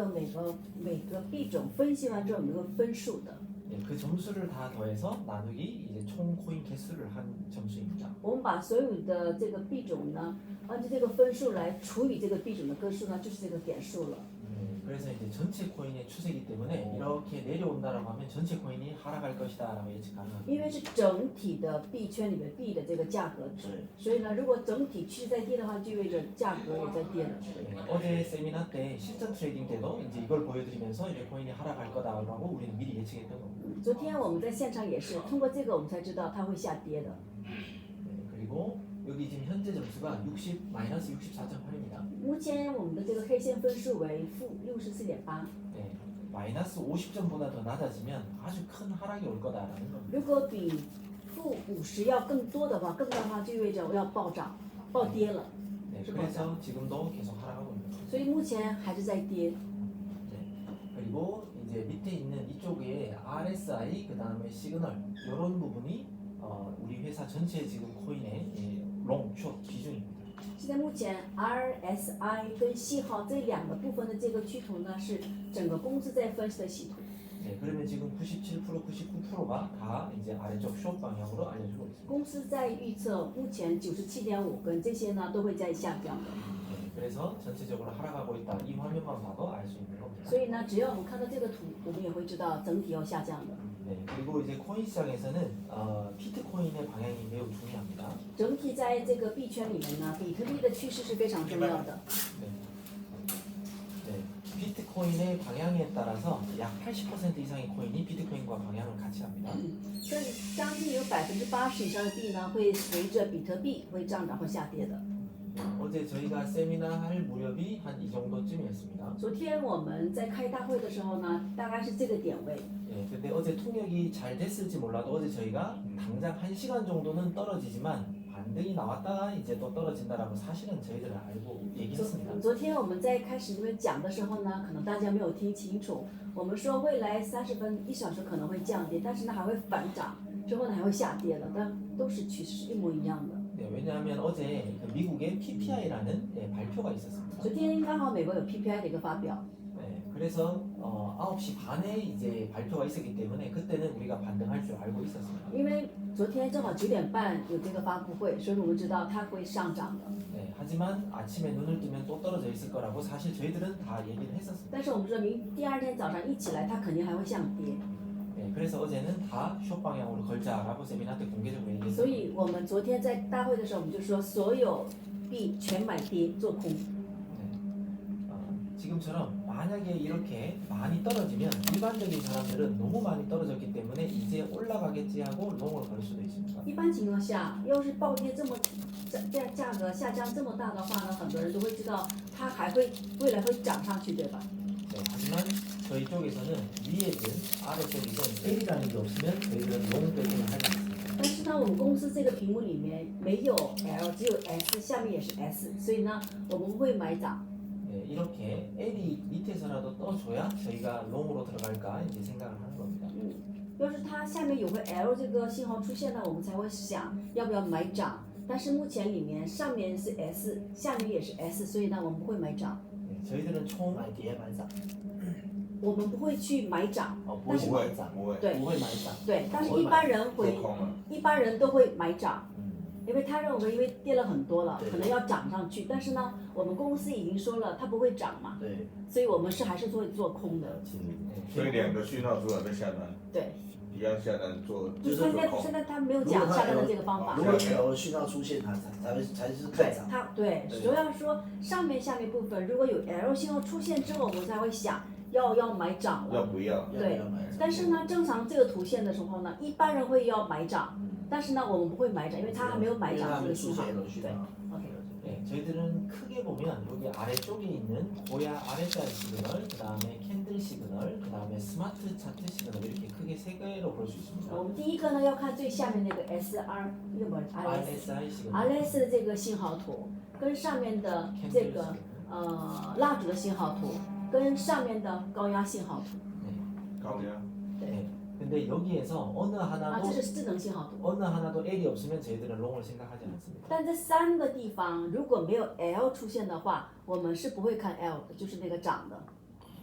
个每个币种分析完之后有个分数的。 예, 그 점수를 다 더해서 나누기 이제 총 코인 개수를 한 점수입니다. 我们把所有的这个币种呢，按照这个分数来除以这个币种的个数呢，就是这个点数了。 그래서 이제 전체 코인의 추세이기 때문에 이렇게 내려온다라고 하면 전체 코인이 하락할 것이다라고 예측 가능합니다. 因为是整体的币圈里面币的这个价格值，所以呢，如果整体趋势在跌的话，就意味着价格也在跌了。 어제 세미나 때 실전 트레이딩 때도 이제 이걸 보여드리면서 이제 코인이 하락할 거다라고 우리는 미리 예측했던 겁니다. 昨天我们在现场也是通过这个，我们才知道它会下跌的。 그리고 여기 지금 현재 점수가 64.8입니다. 目前我们的这个 K 线分数为-64.8。 네, 마이너스 50점보다 더 낮아지면 아주 큰 하락이 올 거다라는 겁니다. 如果比-50要更多的话，更大的话就意味着要暴涨、暴跌了。 네, 그래서 지금도 계속 하락하고 있는 거죠. 所以目前还是在跌。 네, 그리고 이제 밑에 있는 이쪽에 RSI 그 다음에 시그널 이런 부분이 우리 회사 전체 지금 코인의 롱, 숏 비중입니다. 现在目前 RSI 跟信号这两个部分的这个趋图呢，是整个公司在分析的系图。 네, 그러면 지금 97%, 99%가 다 이제 아래쪽 숏 방향으로 알려주고 있습니다. 公司在预测目前97.5跟这些呢都会在下降的。 네, 그래서 전체적으로 하락하고 있다. 이 화면만 봐도 알 수 있는 겁니다. 所以呢，只要我们看到这个图，我们也会知道整体要下降的。 네, 그리고 이제 코인 시장에서는 비트코인의 방향이 매우 중요합니다. 整体在这个币圈里面呢，比特币的趋势是非常重要的。 네, 비트코인의 방향에 따라서 약 80% 이상의 코인이 비트코인과 방향을 같이 합니다. 所以将近有80%以上的币呢，会随着比特币会涨涨或下跌的。 어제 저희가 세미나 할 무렵이 한 이 정도쯤이었습니다. 昨天我们在开大会的时候呢，大概是这个点位。 예, 근데 어제 통역이 잘 됐을지 몰라도 어제 저희가 당장 1시간 정도는 떨어지지만 반등이 나왔다가 이제 또 떨어진다라고 사실은 저희들은 알고 얘기했습니다. 昨天我们在开始这边讲的时候呢，可能大家没有听清楚。我们说未来1小时可能会降跌，但是呢还会反涨，之后呢还会下跌的，但都是趋势是一模一样的。 네, 왜냐하면 어제 그 미국의 PPI라는 발표가 있었습니다. 昨天刚好美国有 PPI 的一个发表， 네, 그래서 9시 반에 이제 발표가 있었기 때문에 그때는 우리가 반등할 줄 알고 있었습니다. 因为昨天正好9点半有这个发布会，所以我们知道它会上涨的。 네, 하지만 아침에 눈을 뜨면 또 떨어져 있을 거라고 사실 저희들은 다 얘기를 했었습니다. 但是我们知道第二天早上一起来，它肯定还会向跌。 네, 그래서 어제는 다 숏 방향으로 걸자라고 세미나 때 공개적으로 所 얘기했습니다. 以我们昨天在大会的时候，我们就说所有币全买跌做空。 지금처럼 만약에 이렇게 많이 떨어지면 일반적인 사람들은 너무 많이 떨어졌기 때문에 이제 올라가겠지 하고 롱을 걸 수도 있습니다. 一般情况下，要是暴跌这么价格下降这么大的话呢，很多人都会知道它还会未来会涨上去，对吧？ 네, 하지만 저희 쪽에서는 위에든 아래쪽이든 L이라는 게 없으면 저희들은 롱 배팅을 하지 않습니다. 但是呢，我们公司这个屏幕里面没有 L， 只有 S， 下面也是 S， 所以呢，我们不会买涨。 네, 이렇게 L이 밑에서라도 떠줘야 저희가 롱으로 들어갈까 이제 생각을 하는 겁니다. 要是它下面有个 L 这个信号出现呢，我们才会想要不要买涨。但是目前里面上面是 S， 下面也是 S， 所以呢，我们不会买涨。 네, 저희들은 총 买跌买涨，我们不会去买涨，不会去买涨，不会，对 5회 말상. 对，但是一般人会，做空了。一般人都会买涨。 음, 因为他认为，因为跌了很多了，对可能要涨上去。但是呢，我们公司已经说了，它不会涨嘛，对，所以我们是还是会做空的。 네, 所以两个讯号出来再下单，对，一样下单做，就是做空现。在他没有讲下单的这个方法如。果 L 讯号出现，它才是看对涨。它对，对主要说上面下面部分，如果有 L 信号出现之后，我们才会想要买涨了。要不要？对要买涨。但是呢，正常这个图线的时候呢，一般人会要买涨，嗯，但是呢，我们不会买涨，因为它还没有买涨这个信号。 L 讯对号。 ，OK。 네, 저희들은 크게 보면 여기 아래쪽에 있는 고야 RSI 시그널, 그 다음에 캔들 시그널, 그 다음에 스마트 차트 시그널 이렇게 크게 세 개로 볼 수 있습니다. 我们第一个呢要看最下面那个 SR， 那个 RS。 RSI 시그널, RS 的这个信号图，跟上面的这 캔들 个 시그널. 蜡烛的信号图，跟上面的高压信号图， 高压。 네. 근데 여기에서 어느 啊， 하나도 这是智能信号图。 어느 하나도 L이 없으면 저희들은 롱을 생각하지 않습니다. 但这三个地方如果没有 L 出现的话，我们是不会看 L 的，就是那个涨的。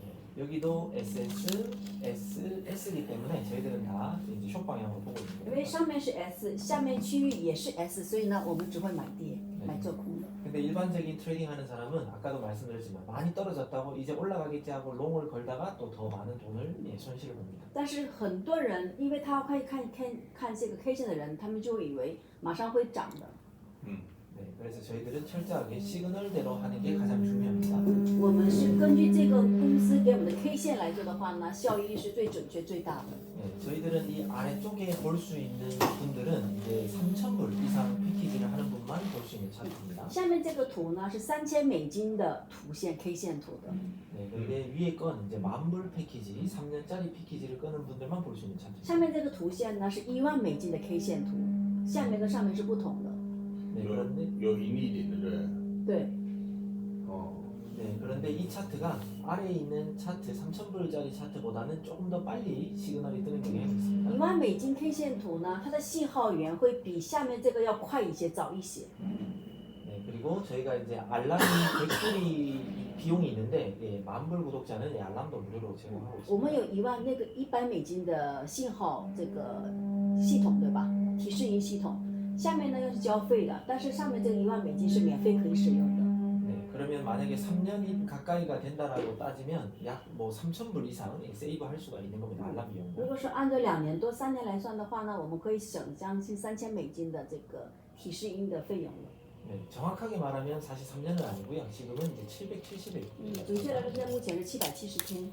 네, 여기도 SS, S, S이기 때문에 저희들은 다 이제 숏 방향으로 보고 있는 因为 거예요. 上面是 S，下面区域也是 S，所以呢，我们只会买跌，买做空的。 근데 일반적인 트레이딩하는 사람은 아까도 말씀드렸지만 많이 떨어졌다고 이제 올라가겠지 하고 롱을 걸다가 또 더 많은 돈을 손실을 봅니다. 但是很多人，因为他会看这个 K 线的人，他们就会以为马上会涨的。 네, 그래서 저희들은 철저하게 시그널대로 하는 게 가장 중요합니다. 我们是根据这个公司给我们的 K 线来做的话呢，效益是最准确、最大的。 네, 저희들은 이 아래쪽에 볼 수 있는 분들은 이제 3,000불 이상 패키지를 하는 분만 볼 수 있는 차트입니다. 下面这个图呢是$3000的图线 K 线图的， 네, 근데 위에 건 이제 10,000불 패키지, 3년짜리 패키지를 끄는 분들만 볼 수 있는 차트입니다. 下面这个图线呢是$10,000的 K 线图，下面跟上面是不同的。 네, 그런데 요 인이点对不对？对， 네, 그런데 이 차트가 아래에 있는 차트 3,000불짜리 차트보다는 조금 더 빨리 시그널이 뜨는 경향이 있습니다. $10,000 K 线图呢，它的信号源会比下面这个要快一些、早一些。 네, 그리고 저희가 이제 알람이 100불이 비용이 있는데 예, 10,000불 구독자는 예, 알람도 무료로 제공하고 我们 있습니다. 有$10,000的信号这个系统，对吧？提示音系统。下面呢又是交费的，但是上面这个$10,000是免费可以使用的。 네, 그러면 만약에 3년이 가까이가 된다라고 따지면 약 뭐 3,000불 이상 예, 세이브할 수가 있는 겁니다. 알람 如 비용으로. 果说按照2年多、3年来算的话呢，我们可以省将近$3,000的这个提示音的费用了。 네, 정확하게 말하면 사실 3년은 아니고요. 지금은 이제 770일. 准确来说，现在目前是770天。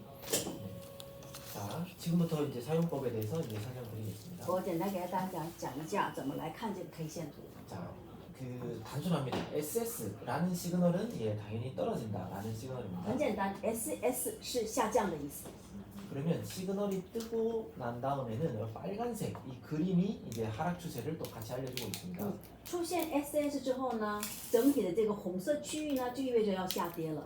자, 지금부터 이제 사용법에 대해서 이제 설명드리겠습니다. 我简单给大家讲一下怎么来看这个 K 线图。 자, 그 단순합니다. SS라는 시그널은 예, 당연히 떨어진다라는 시그널입니다. 很简单，SS 是下降的意思。 그러면 시그널이 뜨고 난 다음에는 빨간색 이 그림이 이제 하락 추세를 또 같이 알려주고 있습니다. 出现 SS 之后呢，整体的这个红色区域呢，就意味着要下跌了。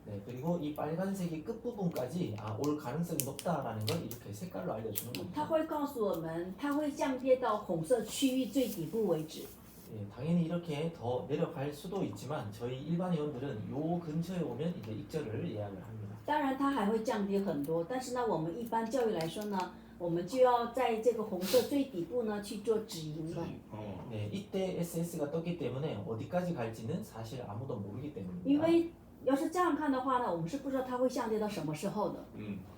네, 그리고 이 빨간색이 끝 부분까지 올 가능성이 높다라는 걸 이렇게 색깔로 알려주는 它 겁니다. 会告诉我们，它会降跌到红色区域最底部为止。 예, 당연히 이렇게 더 내려갈 수도 있지만 저희 일반 회원들은 요 근처에 오면 이제 입절을 예약을 합니다. 当然，它还会降跌很多，但是呢，我们一般教育来说呢，我们就要在这个红色最底部呢去做止盈的。 네, 이때 SS가 떴기 때문에 어디까지 갈지는 사실 아무도 모르기 因 때문입니다. 为要是这样看的话呢，我们是不知道它会下跌到什么时候的。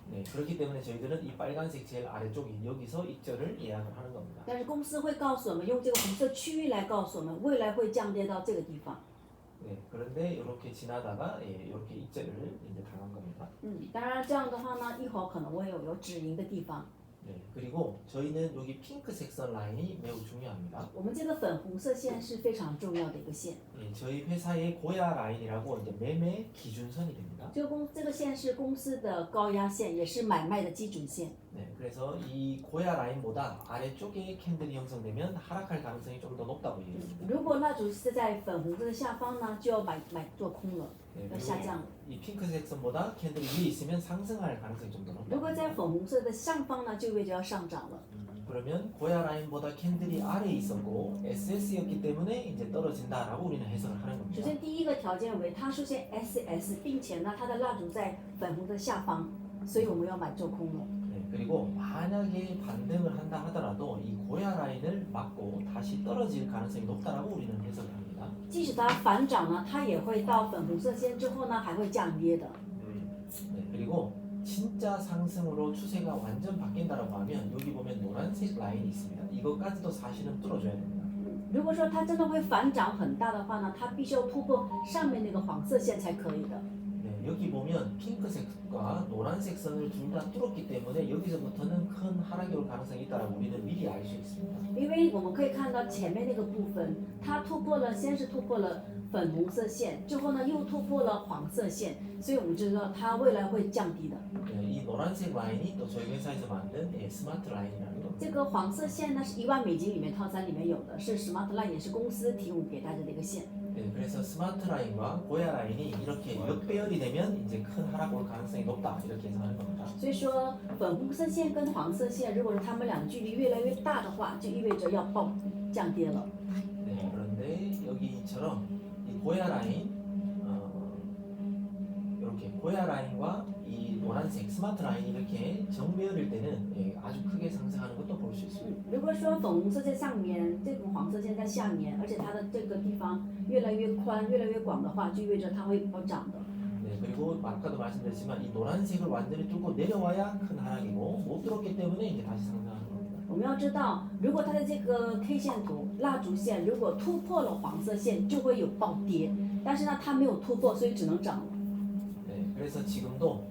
네, 그렇기 때문에 저희들은 이 빨간색 제일 아래쪽인 여기서 입절을 예약을 하는 겁니다. 但是公司会告诉我们，用这个红色区域来告诉我们，未来会降跌到这个地方。 네, 그런데 이렇게 지나다가 예, 이렇게 입절을 이제 당한 겁니다. 当然这样的话呢，一会儿可能会有止盈的地方。 네, 그리고 저희는 여기 핑크색 선 라인이 매우 중요합니다. 我们这个粉红色线是非常重要的一个线。 예, 저희 회사의 고야 라인이라고 이제 매매 기준선이 됩니다. 这个线是公司的高压线，也是买卖的基准线。 네, 그래서 이 고야 라인보다 아래쪽에 캔들이 형성되면 하락할 가능성이 좀 더 높다고 얘기합니다. 如果蜡烛是在粉红色的下方呢，就要买做空了， 네, 要下降了。 이 핑크색 선보다 캔들이 위에 있으면 상승할 가능성이 좀 더 如果在 높다. 粉红色的上方呢，就意味着要上涨了。 그러면 고야 라인보다 캔들이 아래에 있었고 SS였기 때문에 이제 떨어진다라고 우리는 해석을 하는 首 겁니다. 先第一个条件为它出现 SS， 并且呢，它的蜡烛在粉红的下方，所以我们要买做空了。 네, 그리고 만약에 반등을 한다 하더라도 이 고야 라인을 맞고 다시 떨어질 가능성이 높다라고 우리는 해석을 합니다. 即使它反涨呢，它也会到粉红色线之后呢，还会降跌的。 네, 그리고 진짜 상승으로 추세가 완전 바뀐다라고 하면 여기 보면 노란색 라인이 있습니다. 이것까지도 사실은 뚫어줘야 됩니다. 如果说它真的会反涨很大的话呢，它必须要突破上面那个黄色线才可以的。 네, 여기 보면 핑크색과 노란색 선을 둘 다 뚫었기 때문에 여기서부터는 큰 하락이 올 가능성이 있다라고 우리는 미리 알 수 있습니다. 因为我们可以看到前面那个部分，它突破了，先是突破了粉红色线，之后呢又突破了黄色线，所以我们就知道它未来会降低的。 네, 이 노란색 라인이 또 저희 회사에서 만든 스마트 라인이라는 겁니다. 这个黄色线呢是$10,000里面套餐里面有的，是 Smart Line， 也是公司提供给大家的一个线。 네, 그래서 스마트 라인과 고야 라인이 이렇게 역배열이 되면 이제 큰 하락 올 가능성이 높다 이렇게 예상하는 겁니다. 所以说粉红色线跟黄色线，如果是它们俩距离越来越大的话，就意味着要降跌了。 네, 그런데 여기처럼 이 고야 라인 이렇게 고야 라인과 이 노란색 스마트 라인이 이렇게 정배열일 때는 아주 크게 상승하는 것도 볼 수 있습니다. 如果说粉红色在上面，这种黄色线在下面，而且它的这个地方越来越宽、越来越广的话，就意味着它会暴涨的。 네, 그리고 아까도 말씀드렸지만 이 노란색을 완전히 뚫고 내려와야 큰 하락이고 못 뚫었기 때문에 이제 다시 상승하는 겁니다. 我们要知道，如果它的这个 K 线图蜡烛线如果突破了黄色线，就会有暴跌。但是呢，它没有突破，所以只能涨了。 네, 그래서 지금도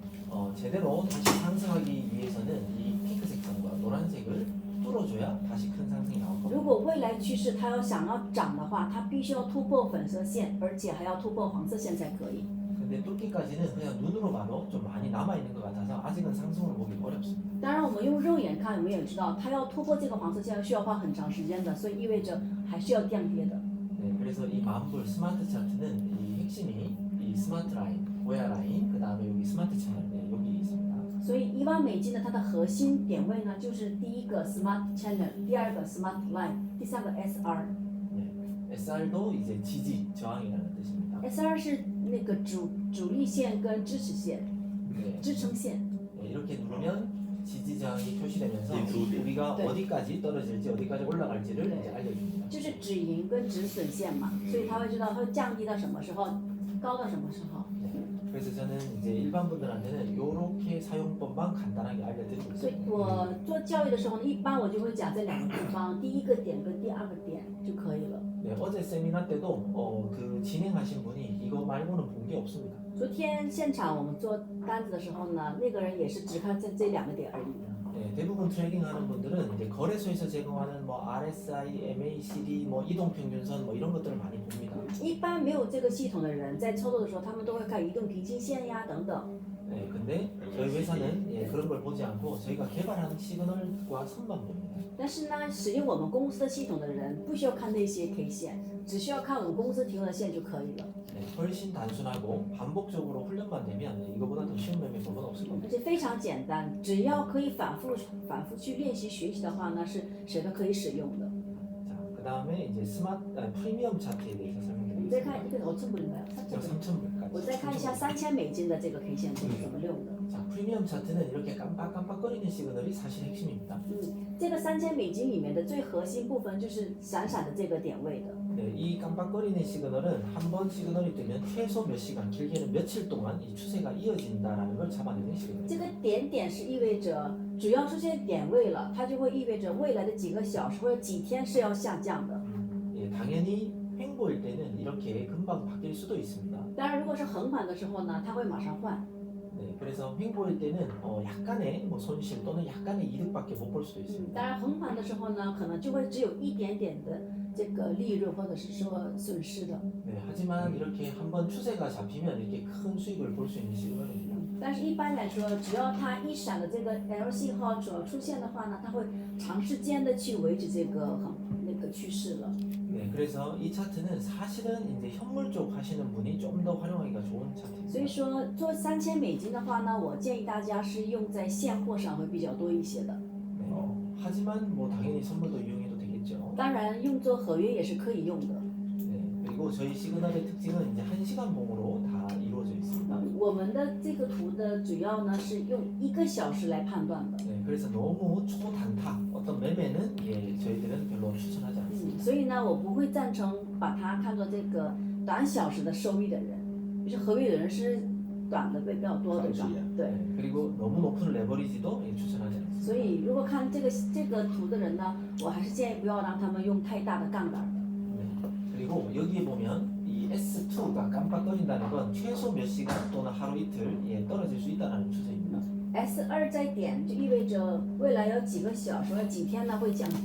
제대로 다시 상승하기 위해서는 이 핑크색 선과 노란색을 뚫어줘야 다시 큰 상승이 나올 如 겁니다. 果未来趋势它想要涨的话，它必须要突破粉色线，而且还要突破黄色线才可以。 근데 뚫기까지는 그냥 눈으로 봐도 좀 많이 남아 있는 것 같아서 아직은 상승으로 보기 어렵습니다. 当然，我们用肉眼看，我们也知道它要突破这个黄色线需要花很长时间的，所以意味着还是要降跌的。 네, 그래서 이 만불 스마트 차트는 이 핵심이 이 스마트 라인, 고야 라인, 그 다음에 여기 스마트 채널, 네, 여기 있습니다. 所以10000美金呢，它的核心点位呢，就是第一个 Smart Channel，第二个 Smart Line，第三个 SR。 SR도 이제 지지, 저항이라는 뜻입니다. SR 是那个主力线跟支持线、 네, 支撑线。 네, 이렇게 누르면 지지 저항이 표시되면서 이 두 개. 우리가 네. 어디까지 떨어질지 어디까지 올라갈지를 이제 알려줍니다. 就是止盈跟止损线嘛，所以他会知道它会降低到什么时候，高到什么时候。 그래서 저는 이제 일반 분들한테는 이렇게 사용법만 간단하게 알려드리고 所以 있습니다. 我做教育的时候呢，一般我就会讲这两个地方，第一个点跟第二个点就可以了。 네, 어제 세미나 때도 그 진행하신 분이 이거 말고는 본 게 없습니다. 昨天现场我们做单子的时候呢，那个人也是只看这两个点而已。 네, 대부분 트레이딩하는 분들은 이제 거래소에서 제공하는 뭐 RSI, MACD, 뭐 이동평균선 뭐 이런 것들을 많이 봅니다. 一般没有这个系统的人在操作的时候，他们都会看移动平均线呀等等。 네, 근데 저희 회사는 그런 걸 보지 않고 저희가 개발한 시그널과 선만 봅니다. 但是呢，使用我们公司的系统的人不需要看那些 K 线，只需要看我们公司提供的线就可以了。 네, 훨씬 단순하고 반복적으로 훈련만 되면 이거보다 더 쉬운 매매법은 없을 겁니다. 而且非常简单，只要可以反复去练习学习的话呢，是谁都可以使用的。 자, 그 다음에 이제 프리미엄 차트에 대해서 我们再 설명드리겠습니다. 看一个5,000불인가요? 저 3,000불까지. 我再看一下3000美金的这个 K 线图是怎么用的。 자, 프리미엄 차트는 이렇게 깜빡깜빡거리는 시그널이 사실 핵심입니다. 这个3000美金里面的最核心部分就是闪闪的这个点位的。 네, 이 깜빡거리는 시그널은 한 번 시그널이 뜨면 최소 몇 시간, 길게는 며칠 동안 이 추세가 이어진다라는 걸 잡아내는 시그널입니다. 这个点点是意味着，只要出现点位了，它就会意味着未来的几个小时或者几天是要下降的。 예, 당연히 횡보일 때는 이렇게 금방 바뀔 수도 있습니다. 当然，如果是横盘的时候呢，它会马上换。 네, 그래서 횡보일 때는 약간의 뭐 손실 또는 약간의 이득밖에 못 볼 수도 있습니다. 当然，横盘的时候呢，可能就会只有一点点的这个利润或者是说损失的。 네, 하지만 이렇게 한번 추세가 잡히면 이렇게 큰 수익을 볼 수 있는 시그널입니다. 但是一般来说，只要它一闪的这个 L 信号主要出现的话呢，它会长时间的去维持这个那个趋势了。 네, 그래서 이 차트는 사실은 이제 현물 쪽 하시는 분이 좀 더 활용하기가 좋은 所以 차트입니다. 说做3000美金的话呢，我建议大家是用在现货上会比较多一些的。 네, 하지만 뭐 당연히 선물도 이용해도 되겠죠. 当然，用作合约也是可以用的。 네, 그리고 저희 시그널의 특징은 이제 1시간 봉으로 다 이루어져 있습니다. 我们的这个图的主要呢是用1个小时来判断的。 네, 그래서 너무 초단타 어떤 매매는 저희들은 별로 추천하지 않습니다. 所以呢，我不会赞成把它看作这个短小时的收益的人，就是合约的人是短的比较多的，对吧？对。 네, 그리고 너무 높은 레버리지도 추천하지 않습니다. 所以如果看这个图的人呢，我还是建议不要让他们用太大的杠杆的。 네, 그리고 여기에 보면 이 S2가 깜빡거린다는 건 최소 몇 시간 또는 하루 이틀 떨어질 수 있다는 추세입니다. S2在点就意味着未来有几个小时或者几天呢会降低。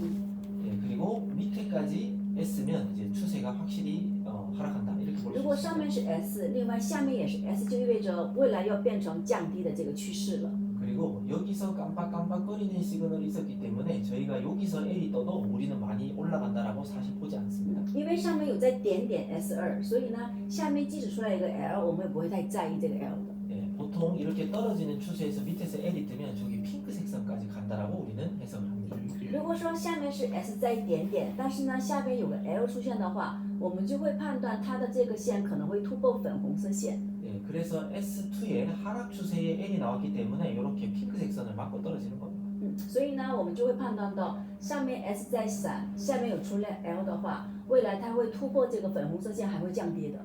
예, 그리고 밑에까지 S면 이제 추세가 확실히 하락한다 이렇게 볼 如 수 果上 있습니다. 面是 S， 另外下面也是 S， 就意味着未来要变成降低的这个趋势了。 그리고 여기서 깜빡깜빡거리는 시그널이 있었기 때문에 저희가 여기서 L이 떠도 우리는 많이 올라간다라고 사실 보지 않습니다. 因为上面有在点点 S2， 所以呢，下面即使出来一个 L， 我们也不会太在意这个 L 的。 예, 보통 이렇게 떨어지는 추세에서 밑에서 L이 뜨면 저기 핑크색 선까지 간다라고 우리는 해석을 합니다. 如果说下面是 S 在点点，但是呢下边有个 L 出现的话，我们就会判断它的这个线可能会突破粉红色线。 예, 그래서 S2에 하락 추세의 N이 나왔기 때문에 이렇게 핑크색 선을 맞고 떨어지는 겁니다. 所以呢，我们就会判断到上面 S 在闪，下面有出来 L 的话，未来它会突破这个粉红色线，还会降跌的。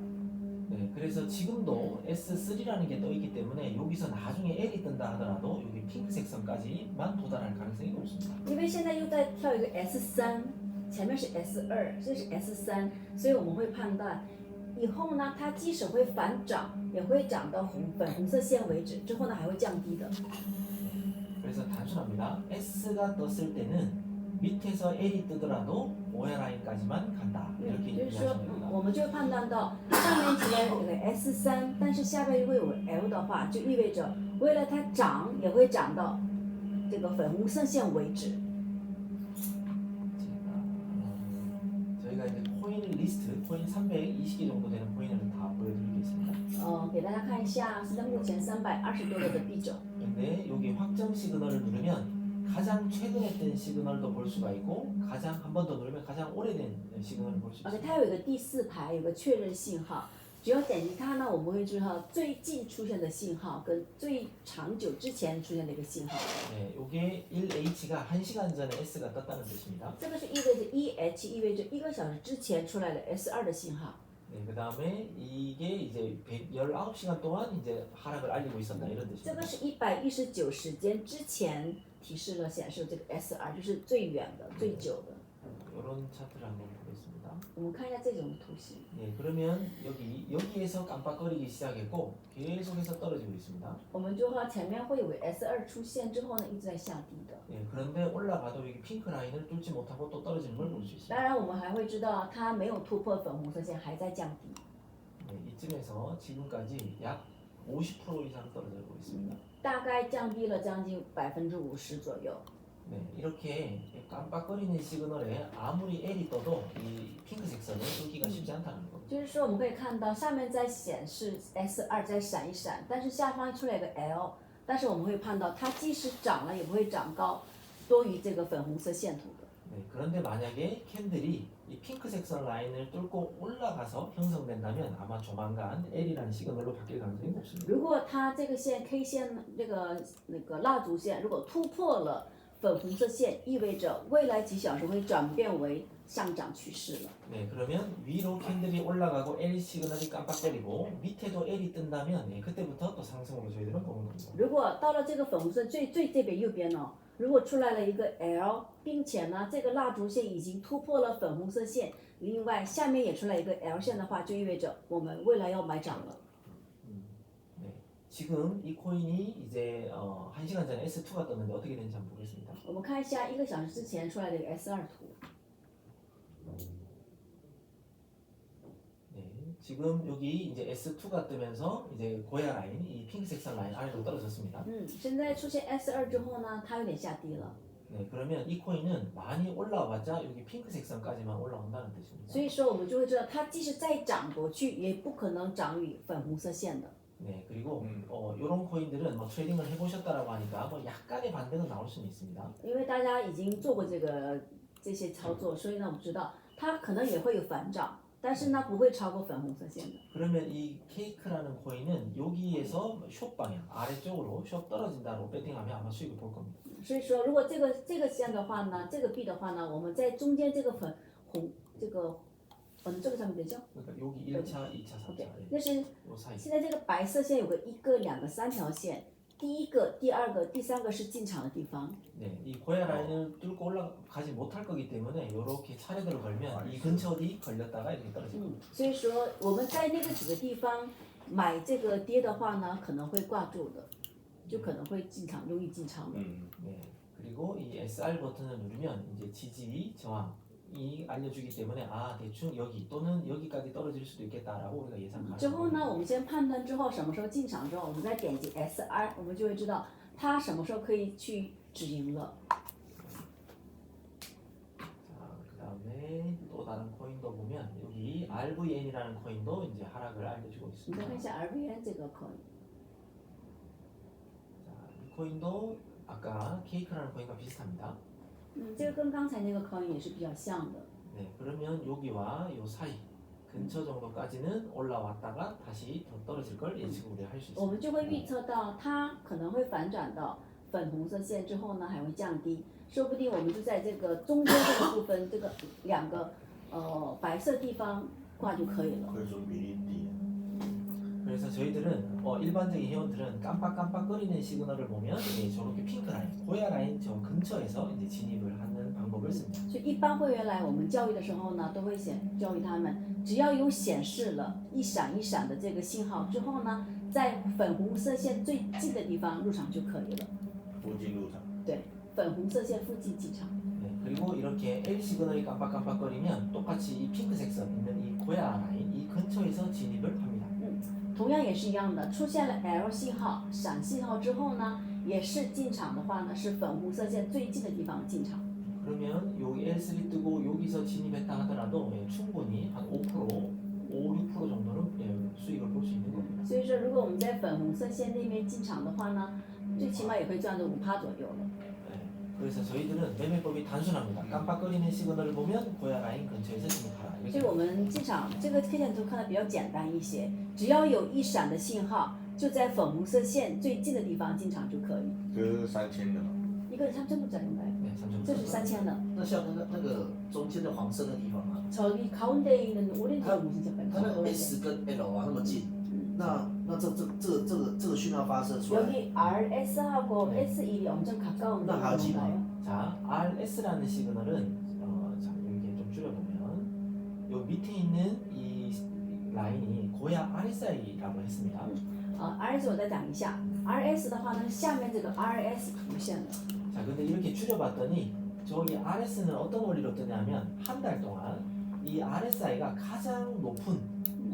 네, 그래서 지금도 S3라는 게 떠 있기 때문에 여기서 나중에 L이 뜬다 하더라도 여기 핑크색 선까지만 도달할 가능성이 높습니다. 因为现在又在跳一个 S3，前面是 S2，这是 S3，所以我们会判断以后呢，它即使会反涨，也会涨到粉红色线为止，之后呢还会降低的。 그래서 단순합니다. S가 떴을 때는 밑에서 L이 뜨더라도 오야 라인까지만 간다. 이렇게 就是说 이해하시면 됩니다. 我们就会判断到上面起来有个 S3，但是下面如果有 L 的话，就意味着未来它涨也会涨到这个粉红色线为止。 저희가 이제 코인 리스트, 코인 320개 정도 되는 코인을 다 보여드리겠습니다. 给大家看一下，现在目前320多个的币种。 근데 여기 확정 시그널을 누르면 가장 최근에 뜬 시그널도 볼 수가 있고 가장 한 번 더 누르면 가장 오래된 시그널을 볼 수 OK， 있습니다. 它有一个第四排，有个确认信号，只要点击它呢，我们会知道最近出现的信号跟最长久之前出现的一个信号。 네, 이게 1H가 1시간 전에 S가 떴다는 뜻입니다. 这个是意味着 1H 意味着1个小时之前出来的 S2的信号。 네, 그 다음에 이게 이제 19시간 동안 이제 하락을 알리고 있었다 이런 这个 뜻입니다. 是119时间之前提示了显示这个 S2就是最远的、最久的。 이런 차트를 한번 보겠습니다. 我们看一下这种图形。 네, 그러면 여기에서 깜빡거리기 시작했고 계속해서 떨어지고 있습니다. 我们就说前面会有个 S2出现之后呢，一直在下低的。 네, 그런데 올라가도 여기 핑크 라인을 뚫지 못하고 또 떨어지는 걸 볼 수 있습니다. 当然，我们还会知道它没有突破粉红色线，还在降低。 네, 이쯤에서 지금까지 약 50% 이상 떨어지고 있습니다. 大概降低了将近50%左右。 네, 이렇게 깜빡거리는 시그널에 아무리 L이 떠도 이 핑크색 선을 뚫기가 쉽지 않다는 겁니다. 就是说，我们可以看到上面在显示 S2在闪一闪，但是下方出来一个 L，但是我们会看到它即使涨了，也不会涨高多于这个粉红色线图的。 네, 그런데 만약에 캔들이 이 핑크색 선 라인을 뚫고 올라가서 형성된다면 아마 조만간 L이라는 시그널로 바뀔 가능성이 높습니다. 如果它这个线 K 线那个蜡烛线如果突破了粉红色线，意味着未来几小时会转变为上涨趋势了。 네, 그러면 위로 캔들이 올라가고 L 시그널이 깜빡거리고 밑에도 L이 뜬다면 네, 그때부터 또 상승으로 저희들은 보는 겁니다. 如果到了这个粉红色最这边右边呢，如果出来了一个 L， 并且呢这个蜡烛线已经突破了粉红色线，另外下面也出来一个 L 线的话，就意味着我们未来要买涨了。 네, 지금 이 코인이 이제 1시간 전에 S2가 떴는데 어떻게 되는지 한번 보겠습니다. 我们看一下1个小时之前出来的一个 S2图。 네, 지금 여기 이제 S2가 뜨면서 이제 고야 라인, 이 핑크색 선 라인 아래로 떨어졌습니다. 现在出现 S2之后呢，它有点下跌了。 네, 그러면 이 코인은 많이 올라와봤자 여기 핑크색 선까지만 올라온다는 뜻입니다. 所以说我们就会知道，它即使再涨过去，也不可能涨于粉红色线的。 네, 그리고 이런 코인들은 뭐 트레이딩을 해보셨다라고 하니까 뭐 약간의 반등은 나올 수는 있습니다. 因为大家已经做过这些操作，所以呢，我们知道它可能也会有反涨，但是呢，不会超过粉红色线的。 그러면 이 케이크라는 코인은 여기에서 숏 방향 아래쪽으로 숏 떨어진다고 배팅하면 아마 수익을 볼 겁니다. 所以说，如果这个线的话呢，这个币的话呢，我们在中间这个这个上面되죠？ 그러니까 여기 1차, 2차, 3차 OK， 那是 요 사이. 现在这个白色线有个1个、2个、3条线，第一个、第二个、第三个是进场的地方。 네, 이 고야 라인을 뚫고 올라가지 못할 거기 때문에 이렇게 차례대로 걸면 이 근처 어디 걸렸다가 이렇게 떨어집니다. 所以说我们在那个几个地方买这个跌的话呢，可能会挂住的，就可能会进场，容易进场的。 네, 그리고 이 SR 버튼을 누르면 이제 지지 저항이 알려주기 때문에 아 대충 여기 또는 여기까지 떨어질 수도 있겠다라고 우리가 예상 之后呢， 가능합니다. 我们先判断之后什么时候进场之后，我们再点击 SR， 我们就会知道它什么时候可以去止盈了。 자, 그다음에 또 다른 코인도 보면 여기 RVN이라는 코인도 이제 하락을 알려주고 你再 있습니다. 看一下 RVN 这个 coin， 자, 이 코인도 아까 케이크라는 코인과 비슷합니다. 这个跟刚才那个 coin 也是比较像的。 네, 그러면 여기와 요 사이 근처 정도까지는 올라왔다가 다시 더 떨어질 걸 예측을 우리가 할 수 我 있습니다. 们就会预测到它可能会反转到粉红色线之后呢，还会降低，说不定我们就在这个中间这个部分，这个两个白色地方挂就可以了。 그래서 미리 띠. 그래서 저희들은 일반적인 회원들은 깜빡깜빡거리는 시그널을 보면 저렇게 핑크 라인, 고야 라인 저 근처에서 이제 진입을 하는 방법을 씁니다. 所以一般会员来我们教育的时候呢，都会教育他们，只要有显示了一闪一闪的这个信号之后呢，在粉红色线最近的地方入场就可以了。 附近入场. 对，粉红色线附近进场。 네, 그리고 이렇게 L 시그널이 깜빡깜빡거리면 똑같이 이 핑크색 선 있는 이 고야 라인 이 근처에서 진입을 합니다. 同样也是一样的，出现了 L 信号闪信号之后呢，也是进场的话呢，是粉红色线最近的地方进场。 그러면 여기 L3 뜨고 여기서 진입했다 하더라도 충분히 한 5%, 5, 6% 정도는 수익을 볼 수 있는 겁니다. 所以说，如果我们在粉红色线那边进场的话呢，最起码也会赚到5%左右了。 네, 그래서 저희들은 매매법이 단순합니다. 깜빡거리는 시그널을 보면 고야 라인 근처에서 진입하라. 所以我们进场这个 K 线图看的比较简单一些，只要有一闪的信号，就在粉红色线最近的地方进场就可以。 그 3000的嘛. 一个3,000불짜리 인가요? 네, 3점. 这是3000的。那像那个中间的黄色的地方啊， 저기 가운데 있는 오렌지가 무슨 它那 색깔이죠? 个 S 跟 L 啊那么近， 那这个讯号发射出来， 여기 RS하고 S1이 엄청 가까운 나 가지 마. 건가요? 자, RS라는 시그널은 자, 이렇게 좀 줄여보면 요 밑에 있는 이 라인이 고야 RSI라고 했습니다. RS 我再讲一下，RS 的话呢，下面这个 RS 出现了。 자, 근데 이렇게 줄여봤더니 저기 RS는 어떤 원리로 뜨냐면 한 달 동안 이 RSI가 가장 높은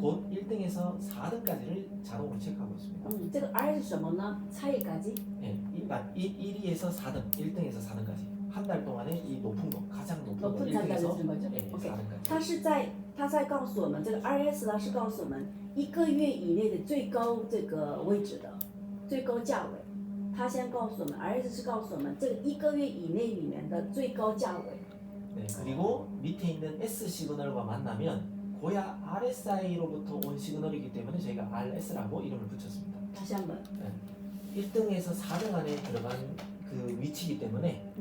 곳 1등에서 4등까지를 자동으로 체크하고 있습니다. 这个 RS 是什么呢？차이까지。 예, 1위에서 4등, 1등에서 4등까지 한 달 동안의 이 높은 곳, 가장 높은 곳 높은 단가를 1등에서 주는 거죠. 예, OK， 4등까지. 它在告诉我们，这个 RS 呢是告诉我们1个月以内的最高这个位置的最高价位。它先告诉我们 RS 是告诉我们这个1个月以内里面的最高价位。 네, 그리고 밑에 있는 S 시그널과 만나면 고야 RSI로부터 온 시그널이기 때문에 저희가 RS라고 이름을 붙였습니다. 다시 한번. 1등에서 4등 안에 들어간 그 위치이기 때문에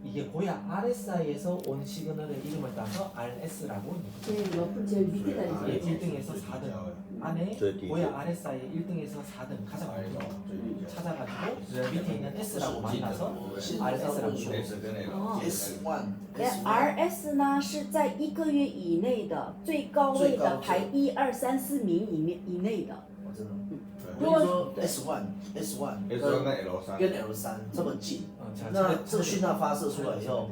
이게 고야 RSI에서 온 시그널의 이름을 따서 RS라고 제일 높은 제일 밑에 예, 다니죠. 1등에서 4등 안에 고야 RSI 1등에서 4등 가장 높은 찾아가지고 밑에 있는 S라고 만나서 RS라고 이름을 S跟 L. 어. S1 对 RS 呢是在1个月以内的最高位的排1、2、3、4名以内的。我知道。如果我跟你说 S1 S 跟跟 L3. 跟 L3这么近， 자, 那这个讯号发射出来以后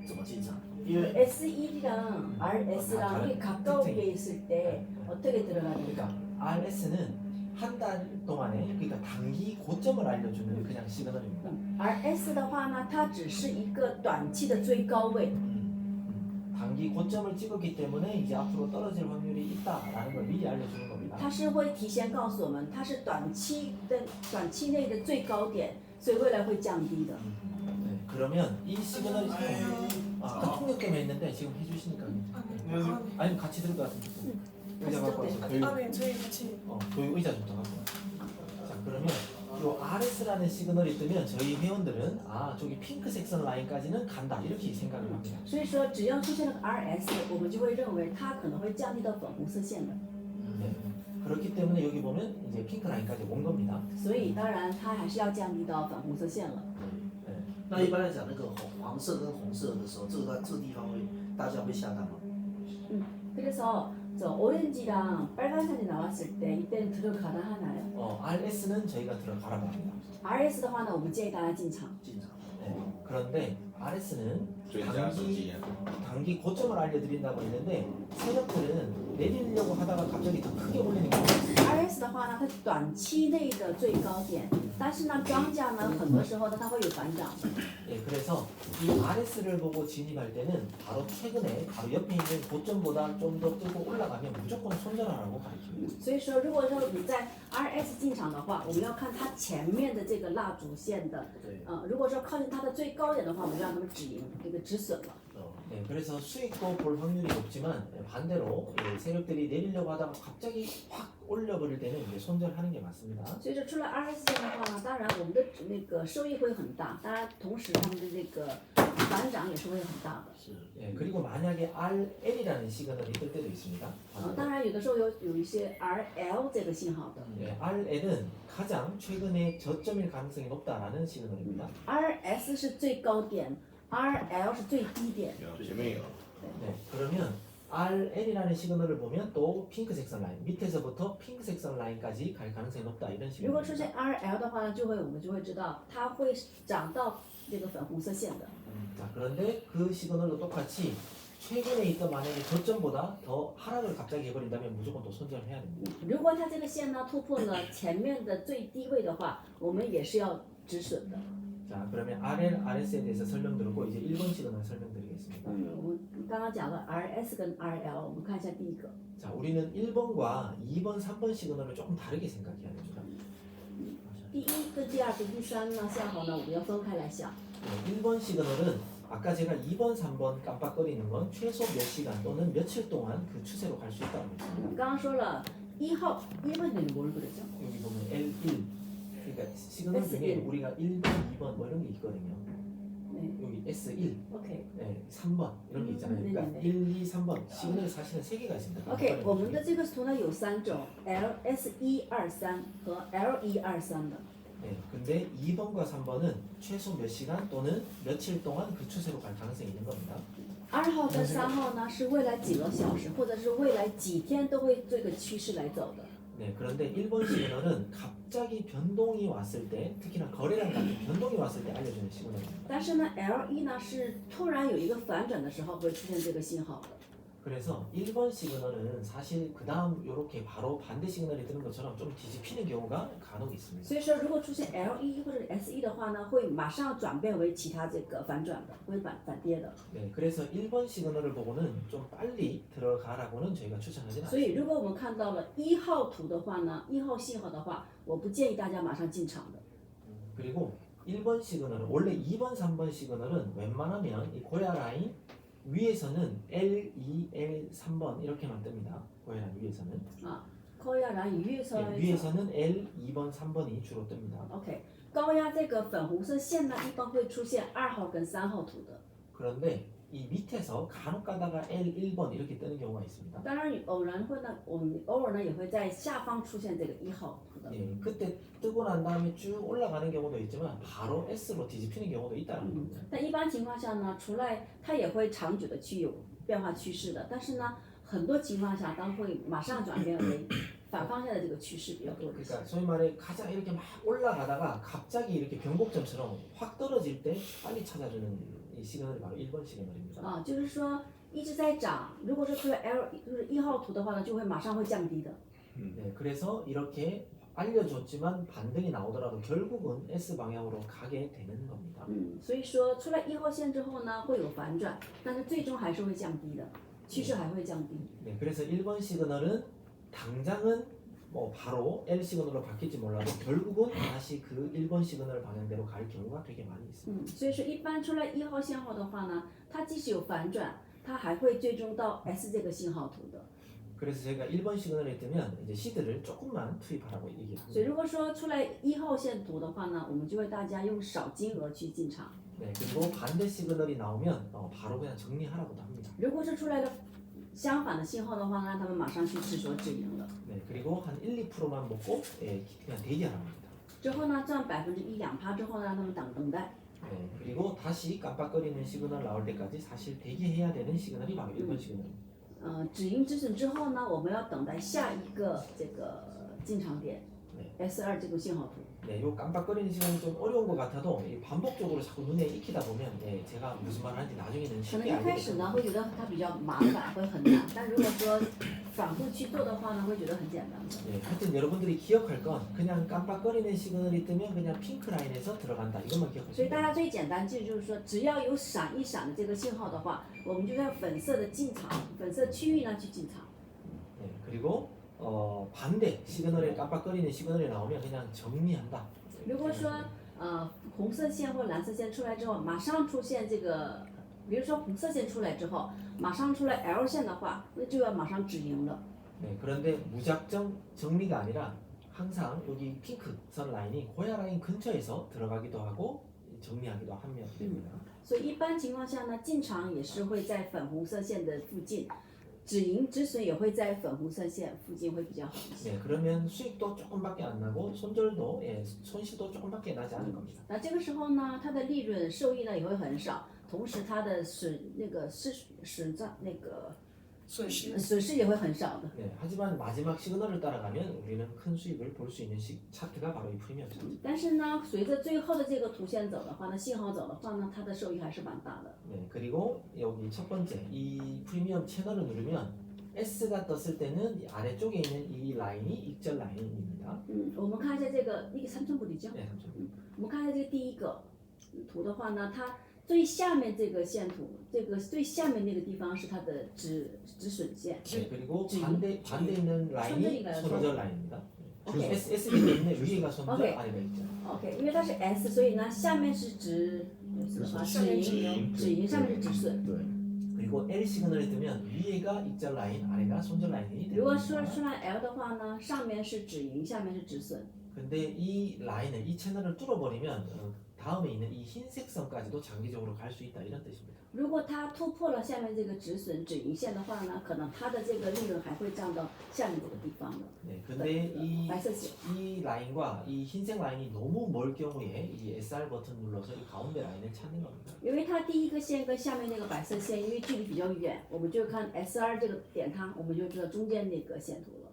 怎么进场？因为 S1이랑 RS랑 이게 가까우게 있을 때 어떻게 들어가야 될까? 그러니까 RS는 한 달 동안에 그러니까 단기 고점을 알려주는 그냥 시그널입니다. RS 的话呢，它只是一个短期的最高位。 단기 고점을 찍었기 때문에 이제 앞으로 떨어질 확률이 있다라는 걸 미리 알려주는 겁니다. 它是会提前告诉我们，它是短期内的最高点，所以未来会降低的。 네, 그러면 이 시그널이 아까 통역 때문에 했는데 지금 해주시니까 아니면 같이 들을 것 같은데 의자 갖고 와서 네, 저희 같이. 교육 의자 좀 더 갖고 와. 자 그러면 요 RS라는 시그널이 뜨면 저희 회원들은 저기 핑크색 선 라인까지는 간다 이렇게 생각을 합니다. 所以说，只要出现了个 RS，我们就会认为它可能会降低到粉红色线的。 네. 그렇기 때문에 여기 보면 이제 핑크 라인까지 온 겁니다. 所以当然它还是要降低到粉红色线了。 那一般来讲，那个黄色跟红色的时候，这个地方大家会下单吗？ 그래서 저 오렌지랑 빨간색이 나왔을 때 이때는 들어가다 하나요? RS는 저희가 들어가라고 합니다. RS 的话呢，我们建议大家进场。进场。 네. 그런데 RS는 最佳手机啊. 단기 고점을 알려드린다고 했는데 세력들은 내리려고 하다가 갑자기 더 크게 올리는 거예요. RS 的话呢，它是短期内的最高点，但是呢，庄家呢，很多时候呢，它会有反涨。 예, 그래서 이 RS를 보고 진입할 때는 바로 최근에 바로 옆에 있는 고점보다 좀 더 뜨고 올라가면 무조건 손절하라고 가르칩니다. 所以说，如果说你在 RS 进场的话，我们要看它前面的这个蜡烛线的，对。如果说靠近它的最高点的话，我们就让他们止盈，这个止损了。 네, 그래서 수익도 볼 확률이 높지만 반대로 세력들이 내리려고 하다가 갑자기 확 올려버릴 때는 이제 손절하는 게 맞습니다. 所以说出了 RS 线的话呢，当然我们的那个收益会很大，当然同时他们的那个反涨也是会很大的。 是 예, 그리고 만약에 RL이라는 시그널이 뜰 때도 있습니다. 当然有的时候有一些 RL 这个信号的。 예, RL은 가장 최근에 저점일 가능성이 높다라는 시그널입니다. RS 是最高点 ，RL 是最低点。 有前面有 네, 그러면 RL이라는 시그널을 보면 또 핑크색 선 라인, 밑에서부터 핑크색 선 라인까지 갈 가능성이 높다 이런 如果出 시그널입니다. 现 RL 的话呢，我们就会知道它会涨到这个粉红色线的。 자, 그런데 그 시그널도 똑같이 최근에 있던 만약에 저점보다 더 하락을 갑자기 해버린다면 무조건 또 손절을 해야 됩니다. 如果它这个线呢突破了前面的最低位的话，我们也是要止损的。 자, 그러면 RL, RS에 대해서 설명드리고 이제 1번 시그널 설명드리겠습니다. 我们刚刚讲了 RS 跟 RL，我们看一下第一个。 자, 우리는 1번과 2번, 3번 시그널을 조금 다르게 생각해야 됩니다. 第一跟第二跟第三呢信号呢，我们要分开来想。 네, 1번 시그널은 아까 제가 2번, 3번 깜빡거리는 건 최소 몇 시간 또는 며칠 동안 그 추세로 갈 수 있다고 했습니다. 刚刚说了1번 1번에는 뭘 그러죠? 여기 보면 L1 그러니까 시그널 중에 S1. 우리가 1번, 2번 뭐 이런 게 있거든요. 네, 여기 S1, OK 네, 3번 이런 게 있잖아요. 그러니까 네네네. 1, 2, 3번 시그널 사실은 3개가 있습니다. OK， 我们的这个图呢有三种，LS123和L123的。 네, 근데 2번과 3번은 최소 몇 시간 또는 며칠 동안 그 추세로 갈 가능성이 있는 겁니다. 2号跟3号呢是未来几个小时，或者是未来几天都会这个趋势来走的。 네, 그런데 1번 시그널은 갑자기 변동이 왔을 때, 특히나 거래량 같은 변동이 왔을 때 알려주는 시그널입니다. 但是呢，L1呢是突然有一个反转的时候会出现这个信号的。 그래서 1번 시그널은 사실 그 다음 이렇게 바로 반대 시그널이 뜨는 것처럼 좀 뒤집히는 경우가 간혹 있습니다. 所以说，如果出现 L1或者 S1的话呢，会马上转变为其他这个反转的，会反跌的。 네, 그래서 1번 시그널을 보고는 좀 빨리 들어가라고는 저희가 추천하지는 所以， 않습니다. 如果我们看到了1号图的话呢，1号信号的话，我不建议大家马上进场的。 그리고 1번 시그널은 원래 2번, 3번 시그널은 웬만하면 이 고야 라인 위에서는 L2, L3번 이렇게만 뜹니다. 고야 라인 위에서는. 高压燃以月 네, 위에서는 L, 2번, 3번이 주로 뜹니다. OK，高压这个粉红色线呢，一般会出现2号跟3号图的。 그런데 이 밑에서 간혹 가다가 L1번 이렇게 뜨는 경우가 있습니다. 当然，偶然会呢，我们偶尔呢也会在下方出现这个1号图的。 예, 그때 뜨고 난 다음에 쭉 올라가는 경우도 있지만 바로 S로 뒤집히는 경우도 있다는 겁니다. 但一般情况下呢，除了它也会长久的去有变化趋势的，但是呢，很多情况下当会马上转变为反方向的这个趋势比较多一些。 그러니까 소위 말해 가장 이렇게 막 올라가다가 갑자기 이렇게 변곡점처럼 확 떨어질 때 빨리 찾아주는 이 시그널이 바로 1번 시그널입니다. 啊，就是说一直在涨，如果说出了 L 就是1号图的话呢，就会马上会降低的。 네, 그래서 이렇게 알려줬지만 반등이 나오더라도 결국은 S 방향으로 가게 되는 겁니다. 所以说出来1号线之后呢，会有反转，但是最终还是会降低的，趋势还会降低。 네, 그래서 1번 시그널은 당장은 뭐 바로 L 시그널로 바뀔지 몰라도 결국은 다시 그 1번 시그널 방향대로 갈 경우가 되게 많이 있습니다. 所以说一般出来1号信号的话呢，它即使有反转，它还会最终到 S 这个信号图的。 그래서 제가 1번 시그널에 뜨면 이제 시드를 조금만 투입하라고 얘기합니다. 所以如果说出来1号线图的话呢，我们就会大家用少金额去进场。 네, 그리고 반대 시그널이 나오면 바로 그냥 정리하라고도 합니다. 如果是出来了相反的信号的话呢，他们马上去止损止盈了。 네, 그리고 한 1, 2%만 먹고 그냥 대기하라고 합니다. 之后呢，赚1%、2%之后呢，让他们等待。 네, 그리고 다시 깜빡거리는 시그널 나올 때까지 사실 대기해야 되는 시그널이 바로 1번 시그널입니다. 止盈止损之后呢，我们要等待下一个这个进场点 S2这个信号图。 네, 요 깜빡거리는 시간이 좀 어려운 것 같아도 이 반복적으로 자꾸 눈에 익히다 보면 제가 무슨 말 하는지 나중에는 可能 쉽게 一 알게 开始 됩니다. 呢会觉得它比较麻烦，会很难，但如果说反复去做的话呢，会觉得很简单的。 네, 하여튼 여러분들이 기억할 건 그냥 깜빡거리는 시그널이 뜨면 그냥 핑크 라인에서 들어간다 이것만 所以 기억하시면 大 돼요. 家最简单记住就是说，只要有闪一闪的这个信号的话，我们就在粉色的进场，粉色区域呢去进场。 네, 그리고 반대 시그널에 깜빡거리는 시그널이 나오면 그냥 정리한다. 如果说红色线或蓝色线出来之后，马上出现这个比如说红色线出来之后，马上出来 L 线的话，那就要马上止盈了。 네, 그런데 무작정 정리가 아니라 항상 여기 핑크 선 라인이 고야 라인 근처에서 들어가기도 하고 정리하기도 하면 됩니다. 所以一般情况下呢，进场也是会在粉红色线的附近，止盈止损也会在粉红色线附近会比较好一些。 네, 그러면 수익도 조금밖에 안 나고 손절도 손실도 조금밖에 나지 않을 겁니다. 那这个时候呢，它的利润收益呢也会很少，同时它的损失也会很少的。 네, 하지만 마지막 시그널을 따라가면 우리는 큰 수익을 볼 수 있는 차트가 바로 이 프리미엄 차트. 但是呢，随着最后的这个图线走的话呢，信号走的话呢，它的收益还是蛮大的。 네, 그리고 여기 첫 번째 이 프리미엄 채널을 누르면 S가 떴을 때는 이 아래쪽에 있는 이 라인이 익절 라인입니다. 我们看一下这个那个3,000보리죠？ 네, 3천. 我们看一下这个第一个图的话呢，它最下面这个线图，这个最下面那个地方是它的止损线。 네, 그리고 반대 있는 라인이 손절인가요? 손절 라인입니다. 오케이. S기 때문에 위에가 손절, 오케이. 아래가 익절. OK，因为它是 S，所以呢，下面是止盈，上面是止损。 对， 그리고 L 시그널이 뜨면 위에가 익절 라인, 아래가 손절 라인이 如果 됩니다. 出来 L 的话呢，上面是止盈，下面是止损。 근데 이 라인을 이 채널을 뚫어버리면 다음에 있는 이 흰색 선까지도 장기적으로 갈 수 있다 이런 뜻입니다. 如果它突破了下面这个止损止盈线的话呢，可能它的这个利润还会降到下面这个地方的。 네, 근데白色线。 이 라인과 이 흰색 라인이 너무 멀 경우에 이 SR 버튼 눌러서 이 가운데 라인을 찾는 겁니다. 因为它第一个线跟下面那个白色线，因为距离比较远，我们就看 SR 这个点它，我们就知道中间那个线图了。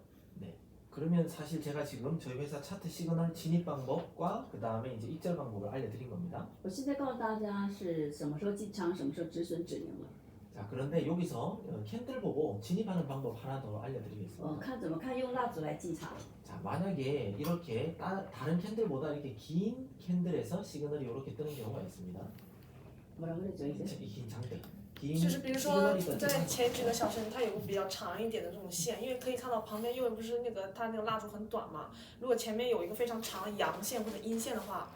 그러면 사실 제가 지금 저희 회사 차트 시그널 진입 방법과 그 다음에 이제 익절 방법을 알려드린 겁니다. 我现在告诉大家是什么时候进场，什么时候止损止盈了。 자, 그런데 여기서 캔들 보고 진입하는 방법 하나 더 알려드리겠습니다. 看怎么看用蜡烛来进场。 자, 만약에 이렇게 다른 캔들보다 이렇게 긴 캔들에서 시그널이 이렇게 뜨는 경우가 있습니다. 뭐라고 그랬죠 이제? 긴 장대. 긴 就是比如说 시그널이 在 뜨는 前几个小时，它有个比较长一点的这种线，因为可以看到旁边，因为不是那个它那个蜡烛很短嘛，如果前面有一个非常长的阳线或者阴线的话，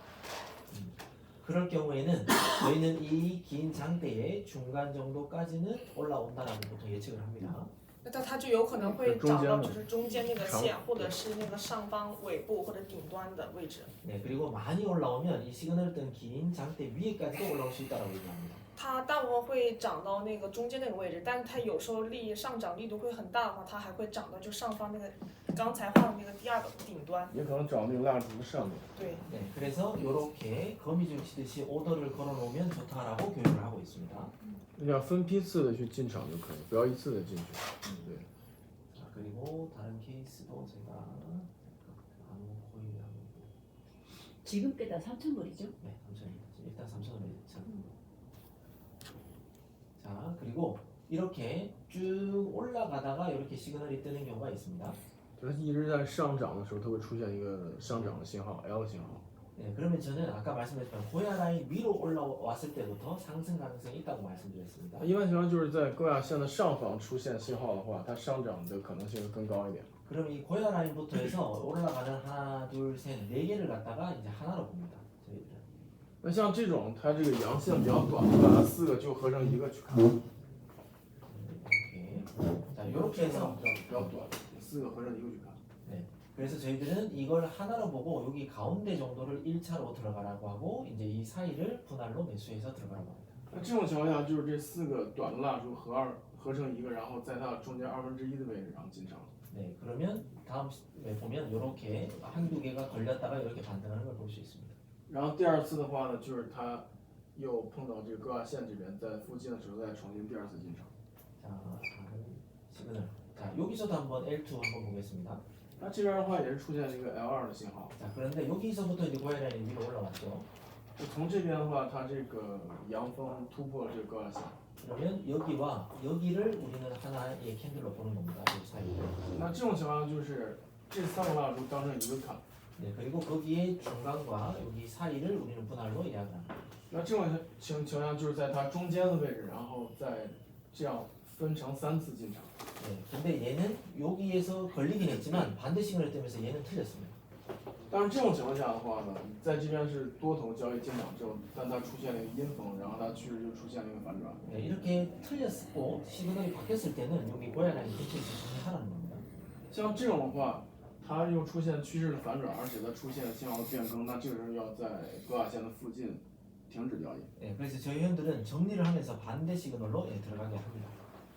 그럴 경우에는 저희는 이 긴 장대의 중간 정도까지는 올라온다라고 보통 예측을 합니다. 那它就有可能会找到就是中间那个线，或者是那个上方尾部或者顶端的位置。 네, 그리고 많이 올라오면 이 시그널 뜬 긴 장대 위에까지도 올라올 수 있다라고 얘기합니다. 它大部分会涨到那个中间那个位置，但是它有时候上涨力度会很大的话，它还会涨到就上方那个刚才画的那个第二个顶端。也可能找那个蜡烛的上面。对， 네, 그래서 이렇게 거미줄 치듯이 오더를 걸어놓으면 좋다라고 교육을 하고 있습니다. 那要分批次的去进场就可以，不要一次的进去。对。 자, 그리고 다른 케이스도 제가 아무 거의 지금 깨다 3,000불이죠? 네, 3,000입니다. 일단 3,000원에 자, 그리고 이렇게 쭉 올라가다가 이렇게 시그널이 뜨는 경우가 있습니다. 它一直在上涨的时候，它会出现一个上涨的信号 L 信号。 네, 그러면 저는 아까 말씀드렸지만 고야 라인 위로 올라왔을 때부터 상승 가능성이 있다고 말씀드렸습니다. 一般情况就是在高压线的上方出现信号的话，它上涨的可能性会更高一点。 그럼 이 고야 라인부터 해서 올라가는 하나, 둘, 셋, 네 개를 갖다가 이제 하나로 봅니다. 저희들은. 那像这种它这个阳线比较短的话，它4个就合成一个去看。 이렇게. 자, 이렇게 해서 比较短，4个合成一个去看。 그래서 저희들은 이걸 하나로 보고 여기 가운데 정도를 1차로 들어가라고 하고 이제 이 사이를 분할로 매수해서 들어가라고 합니다. 那这种情况下，就是这4个短的蜡烛合成一个，然后在它中间1/2的位置，然后进场。 네, 그러면 다음에 보면 이렇게 한두 개가 걸렸다가 이렇게 반등하는 걸 볼 수 있습니다. 然后第二次的话呢，就是它又碰到这个高压线这边，在附近的时候再重新第二次进场。 자, 다른 시그널. 자, 여기서도 한번 L2 한번 보겠습니다. 那这边的话也是出现了一个 L2的信号。 자, 그런데 여기서부터 이제 고야 라인이 위로 올라왔죠. 从这边的话，它这个阳峰突破了这个高压线。 그러면 여기와 여기를 우리는 하나의 캔들로 보는 겁니다. 이 사이. 那这种情况就是这3个蜡烛当成一个看。 네, 그리고 거기에 중간과 여기 사이를 우리는 분할로 예약을 합니다. 那这种情况就是在它中间的位置，然后再这样分成3次进场。 네, 근데 얘는 여기에서 걸리긴 했지만 반대 시그널 뜨면서 얘는 틀렸습니다. 但是这种情况下的话呢，在这边是多头交易进场之后，但它出现了一个阴风，然后它趋势就出现了一个反转。 네, 이렇게 틀렸고 시그널이 바뀌었을 때는 여기 고야 라인 근처에서 정리하라는 겁니다. 像这种的话，它又出现趋势的反转，而且它出现信号的变更，那这个时候要在高压线的附近停止交易。 예, 그래서 저희 회원들은 정리를 하면서 반대 시그널로 들어가게 합니다.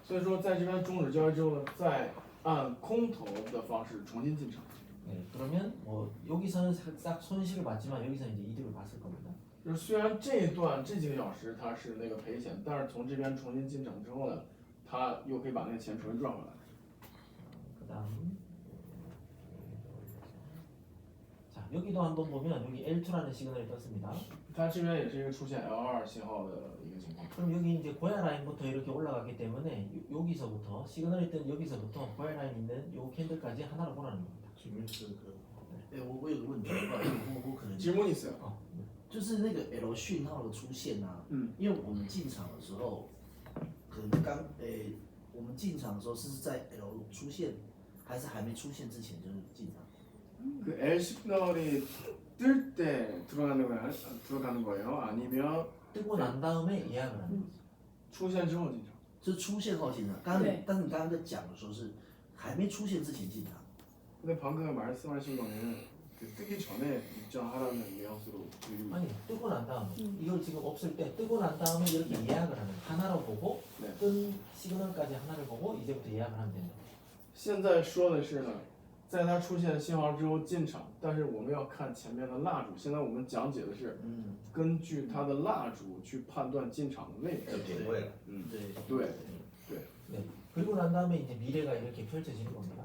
所以说，在这边终止交易之后呢，再按空头的方式重新进场。 네, 그러면 뭐 여기서는 싹 손실을 봤지만 여기서 이제 이득을 봤을 겁니다. 就是虽然这一段这几个小时它是那个赔钱，但是从这边重新进场之后呢，它又可以把那个钱重新赚回来。 그다음 자 여기도 한번 보면 여기 L2라는 시그널이 떴습니다. 它这边也是一个出现 L2 信号的一个情况。 그럼 여기 이제 고야 라인부터 이렇게 올라가기 때문에 여기서부터 시그널이 뜬 여기서부터 고야 라인 있는 요 캔들까지 하나로 보라는 겁니다. 前面是个，我有个问题，我可能 질문이있어요 就是那个 L 讯号的出现啊，因为我们进场的时候，可能我们进场的时候是在 L 出现，还是还没出现之前就是进场？ 그 L 시그널이 뜰 때 들어가는 거예요? 아니면 뜨고 난 다음에 예약을 하는 거죠. 出现之后进场？就是出现后进场。对但是你刚刚在讲的时候是还没出现之前进场。 근데 방금 말씀하신 거는 그 뜨기 전에 입장하라는 뉘앙스로 들리고 아니 뜨고 난 다음에 이걸 지금 없을 때 뜨고 난 다음에 이렇게 예약을 하는 하나로 보고 네. 뜬 시그널까지 하나를 보고 이제부터 예약을 하면 된다. 现在说的是呢，在它出现信号之后进场，但是我们要看前面的蜡烛。现在我们讲解的是根据它的蜡烛去判断进场的位置。 저 딩거예요. 对， 네. 그리고 난 다음에 이제 미래가 이렇게 펼쳐지는 겁니다.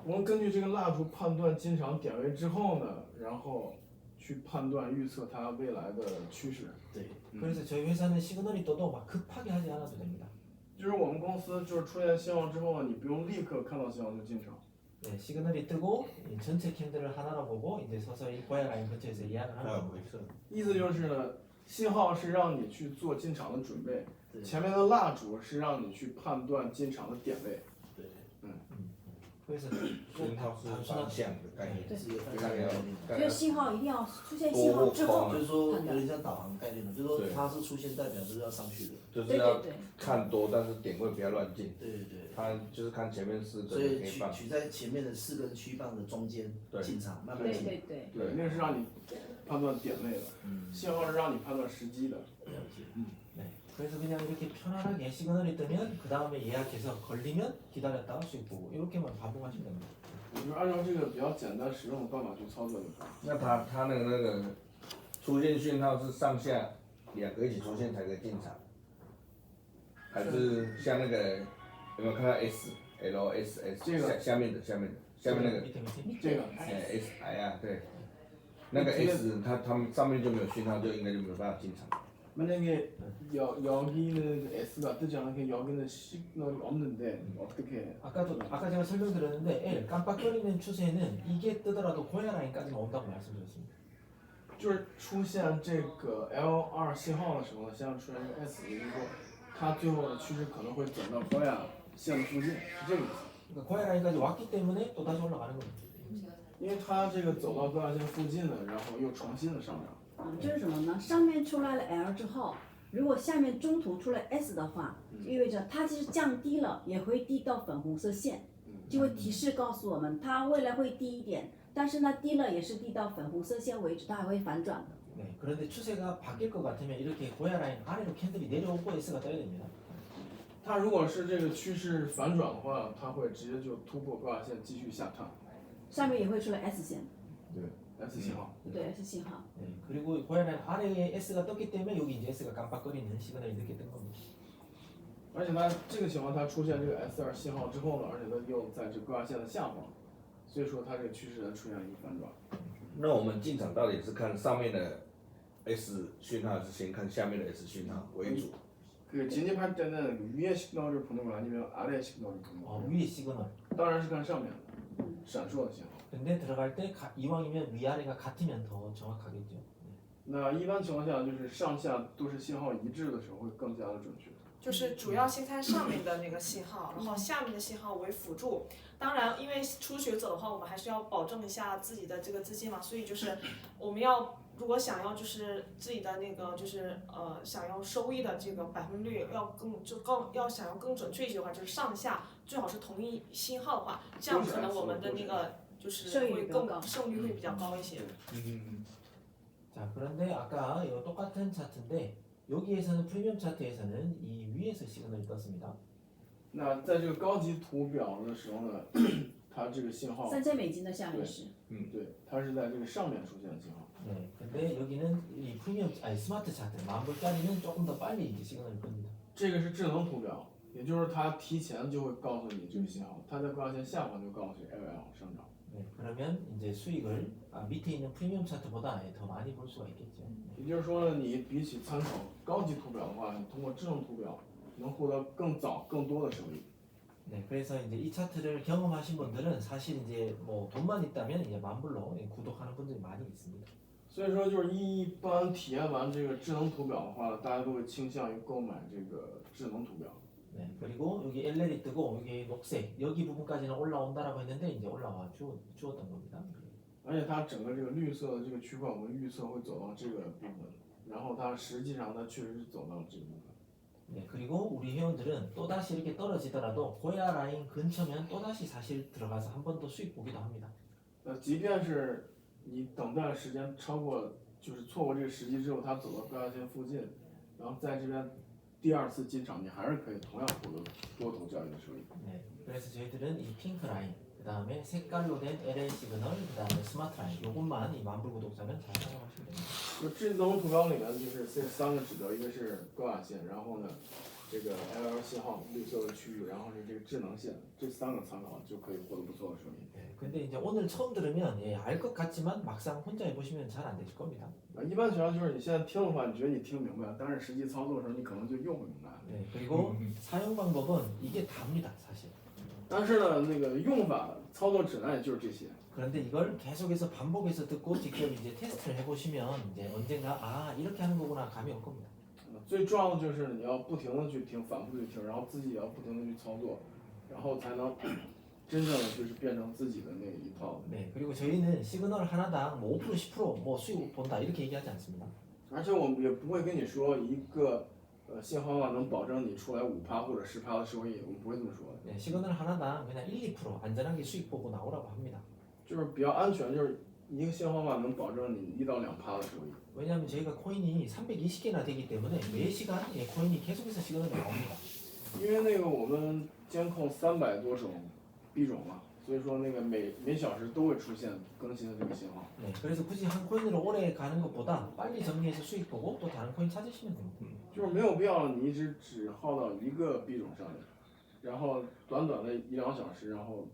我们根据这个蜡烛判断进场点位之后呢，然后去判断预测它未来的趋势。 对， 그래서 저희 회사는 시그널이 떠도 막 급하게 하지 않아도 됩니다. 就是我们公司就是出现信号之后呢，你不用立刻看到信号就进场。 네, 시그널이 뜨고 이 전체 캔들을 하나로 보고 이제 서서히 고야 라인 근처에서 예약을 하는 还有 겁니다. 回撤，意思就是呢，信号是让你去做进场的准备，对前面的蜡烛是让你去判断进场的点位。 对， 그래서 讯号是方向的概念，对是一个刚刚概念。就是信号一定要出现信号之后就是说判断。有点像导航概念的，就是说对它是出现代表就是要上去的。就是要对对对，看多，但是点位不要乱进。对对对。它就是看前面4所以根黑棒，取在前面的4根曲棒的中间对进场，慢慢对进。对对。对，那是让你判断点位的，信号是让你判断时机的。了解。 네, 그래서 그냥 이렇게 편안하게 시그널이 뜨면 그 다음에 예약해서 걸리면 기다렸다가 수익 보고 이렇게만 반복하시면 됩니다. 我就按照这个比较简单实用的办法去操作就可以。那它那个出现讯号是上下2个一起出现才可以进场，还是像那个有没有看到 S L S S 这个下面那个 밑에 밑에 这个 S I 啊对，那个 S 它们上面就没有讯号，就应该就没有办法进场。 만약에 여기는 S가 뜨지 않게 여기는 시그널이 없는데 어떻게? 아까 제가 설명드렸는데 L 깜빡거리는 추세는 이게 뜨더라도 고야 라인까지만 온다고 말씀드렸습니다. 就是出现这个 L2 信号的时候呢，现在出现一个 S，也就是说它最后的趋势可能会走到高压线的附近，是这个意思。 그러니까 고야 라인까지 왔기 때문에 또 다시 올라가는 겁니다. 因为它这个走到高压线附近了，然后又重新的上涨。就是什么呢？上面出来了 L 之后，如果下面中途出了 S 的话，意味着它其实降低了，也会低到粉红色线，就会提示告诉我们它未来会低一点，但是呢低了也是低到粉红色线为止，它还会反转的。 네, 그런데 추세가 바뀔 것 같으면 이렇게 고야 라인 아래로 캔들이 내려오고 S가 떠야 됩니다. 它如果是这个趋势反转的话，它会直接就突破高压线继续下探。上面也会出来 S 线，对 ，S 信号。对 S 信号。 네, 그리고 고야 라인 아래에 S가 떴기 때문에 여기 이제 S가 깜빡거리는 시그널이 이렇게 뜬 겁니다. 而且它这个情况，它出现这个 S2 信号之后呢，而且它又在这高压线的下方，所以说它这个趋势出现了一个反转。那我们进场到底是看上面的 S 讯号，还是先看下面的 S 讯号为主？ 그 진입할 때는 위에 시그널을 보는 거 아니면 아래 시그널을 보는 거? 위에 시그널. 当然是看上面的闪烁的信号。 근데 들어갈 때 이왕이면 위아래가 같으면 더 정확하겠죠. 那一般情况下就是上下都是信号一致的时候会更加的准确。就是主要先看上面的那个信号，然后下面的信号为辅助。当然，因为初学者的话，我们还是要保证一下自己的这个资金嘛，所以就是我们要如果想要就是自己的那个就是想要收益的这个百分率要想要更准确一些的话，就是上下最好是同一信号的话，这样可能我们的那个就是会胜率会比较高一些。 자, 그런데 아까 이거 똑같은 차트인데 여기에서는 프리미엄 차트에서는 이 위에서 시그널이 떴습니다. 那在这个高级图表的时候呢，它这个信号， $3000的下面是，对，它是在这个上面出现的信号。 네, 근데 여기는 이 스마트 차트 10,000불짜리는 조금 더 빨리 이제 시그널을 끕니다. 这个是智能图表，也就是它提前就会告诉你这个信号，它在挂线下方就告诉你 LL 上涨。 네, 그러면 이제 수익을 밑에 있는 프리미엄 차트보다 더 많이 볼 수가 있겠죠. 也就是说呢，你比起参考高级图表的话，你通过智能图表能获得更早、更多的收益。 네, 그래서 이제 이 차트를 경험하신 분들은 사실 이제 뭐 돈만 있다면 이제 만불로 구독하는 분들이 많이 있습니다. 所以说，就是一般体验完这个智能图表的话，大家都会倾向于购买这个智能图表。 네, 그리고 여기 LL이 뜨고 여기 녹색 여기 부분까지는 올라온다라고 했는데 이제 올라와 주었던 겁니다. 而且它整个这个绿色的这个区块，我们预测会走到这个部分，然后它实际上它确实是走到这个部分。 네, 그리고 우리 회원들은 또 다시 이렇게 떨어지더라도 고야 라인 근처면 또 다시 사실 들어가서 한 번 더 수익 보기도 합니다. 那即便是你等待时间超过，就是错过这个时机之后，它走到高压线附近，然后在这边第二次进场，你还是可以同样获得多头交易的收益。 네, 그래서 저희들은 이 핑크 라인, 그 다음에 색깔로 된 LA 시그널, 그 다음에 스마트 라인, 요것만 이 만불 구독자면 잘 사용하시면 됩니다. 就智能图表里面就是这三个指标，一个是高压线，然后呢，这个 LL 信号绿色的区域，然后是这个智能线，这三个参考就可以获得不错的收益。 네, 근데 이제 오늘 처음 들으면 알 것 같지만 막상 혼자 해보시면 잘 안 되실 겁니다. 一般情况就是你现在听的话，你觉得你听明白了，但是实际操作的时候你可能就用不明白了。 네, 그리고 사용 방법은 이게 답니다, 사실. 但是呢，那个用法操作指南也就是这些。 그런데 이걸 계속해서 반복해서 듣고 직접 이제 테스트를 해보시면 이제 언젠가 아 이렇게 하는 거구나 감이 올 겁니다. 最重要的就是你要不停的去听，反复去听，然后自己也要不停的去操作，然后才能真正的就是变成自己的那一套。 네, 그리고 저희는 시그널 하나당 뭐 5% 10%뭐 수익 본다 이렇게 얘기하지 않습니다. 而且我们也不会跟你说一个信号啊能保证你出来5%或者10%的收益，我们不会这么说的。 네, 시그널 하나당 그냥 1, 2% 안전하게 수익 보고 나오라고 합니다. 就是比较安全，就是一个信号啊能保证你1到2%的收益。 왜냐하면 저희가 코인이 320개나 되기 때문에 매 시간 코인이 계속해서 시그널이 나옵니다. 因为那个我们监控300多种币种嘛，所以说那个每小时都会出现更新的这个信号。 네, 그래서 굳이 한 코인으로 오래 가는 것보다 빨리 정리해서 수익 보고 또 다른 코인 찾으시면 됩니다. 就是没有必要你一直只耗到一个币种上面，然后短短的1、2小时，然后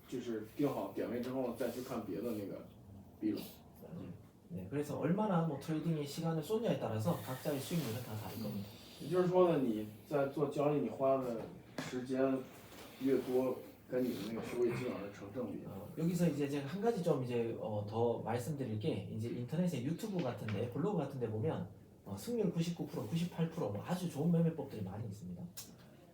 就是定好点位之后再去看别的那个币种。 네, 그래서 얼마나 뭐 트레이딩에 시간을 쏟냐에 따라서 각자의 수익률은 다 다를 겁니다. 也就是说呢，你在做交易，你花的时间越多，跟你的那个收益基本上是成正比。 여기서 이제 제가 한 가지 좀 이제 더 말씀드릴 게 이제 인터넷에 유튜브 같은데 블로그 같은데 보면 승률 99%, 98%뭐 아주 좋은 매매법들이 많이 있습니다.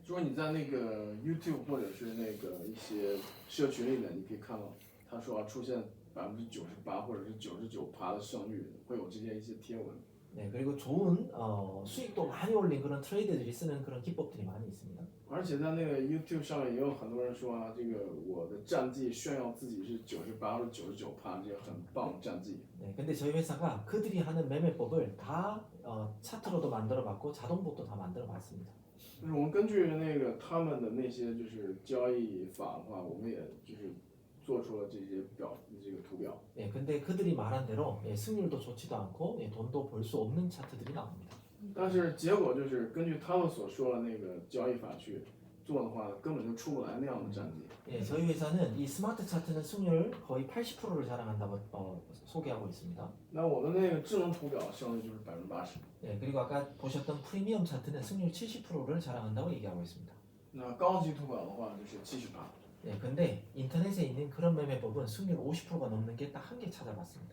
说你在那个 YouTube 或者是那个一些社群里面，你可以看到，他说出现98%或者是99%的胜率，会有这些一些贴文。 네, 그리고 좋은 수익도 많이 올린 그런 트레이더들이 쓰는 그런 기법들이 많이 있습니다. 而且在那个 YouTube 上面也有很多人说啊，这个我的战绩炫耀自己是98或者99%，这个很棒的战绩。 네, 근데 저희 회사가 그들이 하는 매매법을 다 차트로도 만들어봤고 자동복도 다 만들어봤습니다. 就是我们根据那个他们的那些就是交易法的话，我们也就是做出了这些这个图表。 예, 근데 그들이 말한 대로 승률도 좋지도 않고 돈도 벌 수 없는 차트들이 나옵니다. 但是结果就是根据他们所说的那个交易法去做的话，根本就出不来那样的战绩。 예, 저희 회사는 이 스마트 차트는 승률 거의 80%를 자랑한다고 소개하고 있습니다. 那我们那个智能图表胜率就是80%。 예, 그리고 아까 보셨던 프리미엄 차트는 승률 70%를 자랑한다고 얘기하고 있습니다. 那高级图表的话就是70%。 예, 근데 인터넷에 있는 그런 매매법은 승률 50%가 넘는 게 딱 한 개 찾아봤습니다.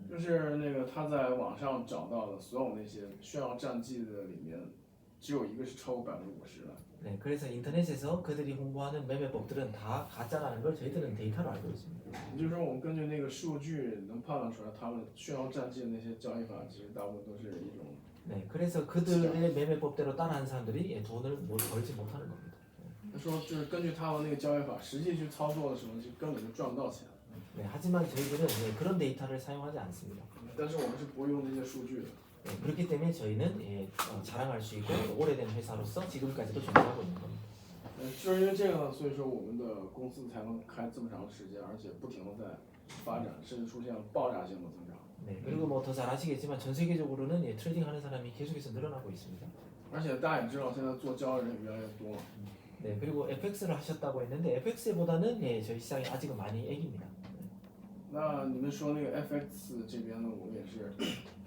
就是那个他在网上找到的所有那些炫耀战绩的里面，只有一个是超过50%的。 네, 그래서 인터넷에서 그들이 홍보하는 매매법들은 다 가짜라는 걸 저희들은 데이터로 알고 있습니다. 也就是说，我们根据那个数据能判断出来，他们炫耀战绩的那些交易法，其实大部分都是一种 네, 그래서 그들의 매매법대로 따라하는 사람들이 돈을 벌지 못하는 겁니다. 他说就是根据他们那个交易法，实际去操作的时候，就根本就赚不到钱。 네, 하지만 저희들은 그런 데이터를 사용하지 않습니다. 但是我们是不会用那些数据的。 네, 그렇기 때문에 저희는 자랑할 수 있고 오래된 회사로서 지금까지도 존재하고 있는 겁니다. 就是因为这个，所以说我们的公司才能开这么长时间，而且不停的在发展，甚至出现了爆炸性的增长。 네, 그리고 뭐 더 잘 아시겠지만 전 세계적으로는 트레이딩하는 사람이 계속해서 늘어나고 있습니다. 而且大家也知道，现在做交易人越来越多了。 네, 그리고 FX를 하셨다고 했는데 FX보다는 저희 시장이 아직은 많이 애기입니다. 那你们说那个 FX 这边呢，我们也是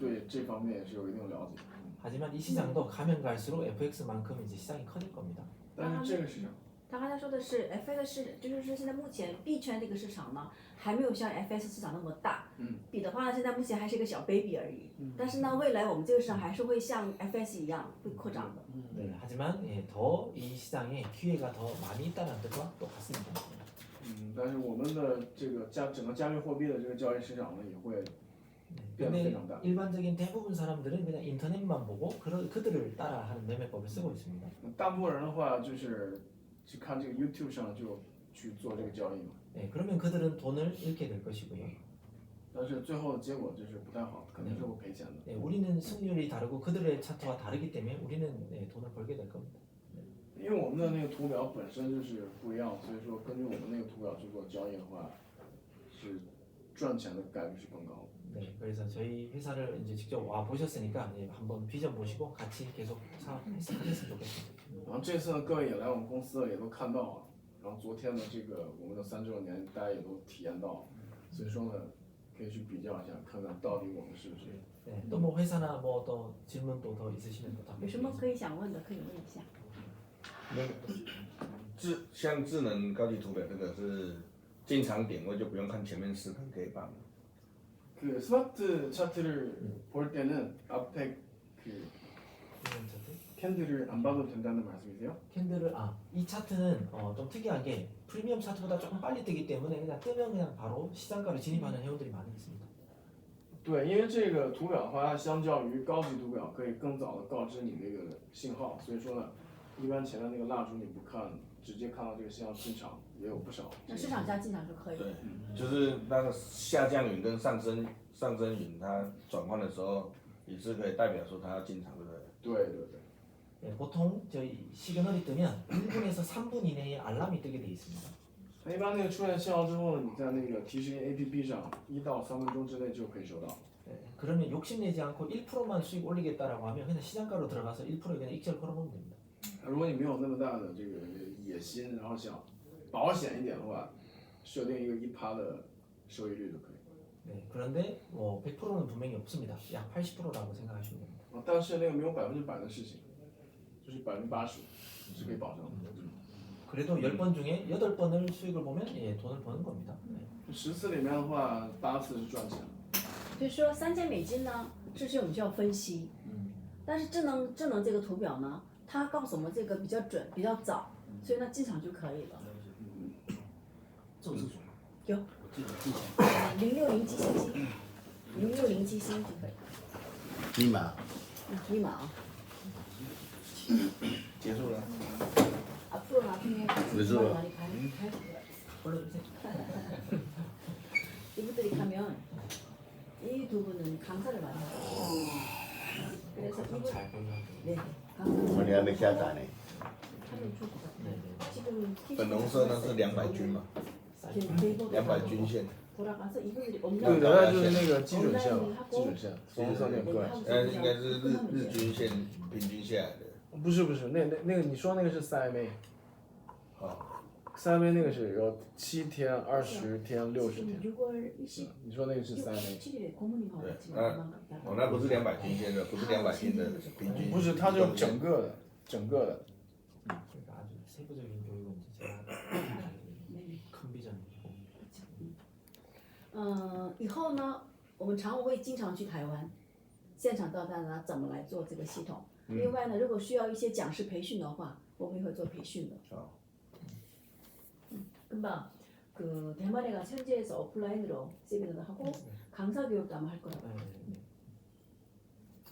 对这方面也是有一定了解。 하지만 이 시장도 가면 갈수록 FX만큼 이제 시장이 커질 겁니다. 但是这个市场，他刚才说的是 FX 市，就是说现在目前币圈这个市场呢，还没有像 FX 市场那么大。比的话呢，现在目前还是一个小 baby 而已。但是呢，未来我们这个市场还是会像 FX 一样会扩张的。 네, 하지만 더 이 시장에 기회가 더 많이 있다는 뜻과 똑같습니다. 但是我们的这个整个加密货币的这个交易市场呢，也会变得非 근데 常大。 일반적인 대부분 사람들은 그냥 인터넷만 보고 그들을 따라하는 매매법을 쓰고 있습니다. 大部分人的话就是去看这个 YouTube 上就去做这个交易嘛， 네, 그러면 그들은 돈을 잃게 될 것이고요. 但是最后的结果就是不太好，肯定是会赔钱的。 네, 우리는 승률이 다르고 그들의 차트와 다르기 때문에 우리는 돈을 벌게 될 겁니다. 因为我们的那个图表本身就是不一样，所以说根据我们那个图表去做交易的话，是赚钱的概率是更高。 네, 그래서 저희 회사를 이제 직접 와 보셨으니까 한번 비전 보시고 같이 계속 사업했으면 좋겠습니다. 然后这次呢，各位也来我们公司了，也都看到了。然后昨天的这个我们的3周年，大家也都体验到了。所以说呢，可以去比较一下，看看到底我们是不是。 네, 또 뭐 회사나 뭐 또 질문도 더 있으시면 또 有什么可以想问的，可以问一下。那个像智能高级图表这个是进场点位就不用看前面4根 K棒。 그 스마트 차트를 볼 때는 앞에 그 캔들을 안 봐도 된다는 말씀이세요? 캔들을 이 차트는 좀 특이한 게 프리미엄 차트보다 조금 빨리 뜨기 때문에 그냥 뜨면 그냥 바로 시장가로 진입하는 회원들이 많이 있습니다. 对，因为这个图表的话，它相较于高级图表可以更早的告知你那个信号，所以说呢，一般前面那个蜡烛你不看，直接看到这个信号进场也有不少。那市场价进场就可以了。对，就是那个下降云跟上升云它转换的时候，也是可以代表说它要进场，对不对？对对对。 네, 보통 저희 시그널이 뜨면 1분에서 3분 이내에 알람이 뜨게 돼 있습니다. 它一般那个出现信号之后呢，你在那个提示音 APP 上1到3分钟之内就可以收到。 네, 그러면 욕심내지 않고 1%만 수익 올리겠다라고 하면 그냥 시장가로 들어가서 1% 그냥 익절 걸어놓으면 됩니다. 如果你没有那么大的这个野心，然后想保险一点的话，设定一个1%的收益率就可以。 네, 그런데 뭐 100%는 분명히 없습니다. 약 80%라고 생각하시면 됩니다. 但是那个没有100%的事情，就是80%是可以保证的。 그래도 10번 중에 8번을 수익을 보면 돈을 버는 겁니다. 네. 10次里面的话，8次是赚钱的。就是说$3000呢，这些我们需要分析。但是智能这个图表呢，它告诉我们这个比较准、比较早，所以呢进场就可以了。这个是什么？有我记得之前060基星机，060基星就可以。密码密码啊。结束了。 앞으로 나중에 그래서- 많이 갈 올려주세요. 이분들이 가면 이 두 분은 강사를 많이 하고 그래서 이분 잘 보여요. 네 我你还没下载呢。 하면 좋을 것 같아요. 네, 지금 粉红色那是200均嘛， 200均线。 돌아가서 이분들이 对， 온라인 大概就是那个基准线嘛，基准线，粉红色那个对。应该是日均线平均下来的。不是，那个你说那个是3MA， 哦， 3MA 那个是有7天、20天、60天。 6월 20 你说那个是3MA， 17일에 고모님하고 네. 같이 아, 만나면 갔다가那不是200均线的，不是200均的平均。不是，它就是整个的。 그러니까 아주 세부적인 교육은 이제 제가 큰 비전이고. 以后呢，我们常务会经常去台湾，现场到单怎么来做这个系统。另外呢，如果需要一些讲师培训的话，我们也会做培训的。금방 그 대만에가 현지에서 오프라인으로 세미나도 하고 강사 교육도 아마 할 거라고.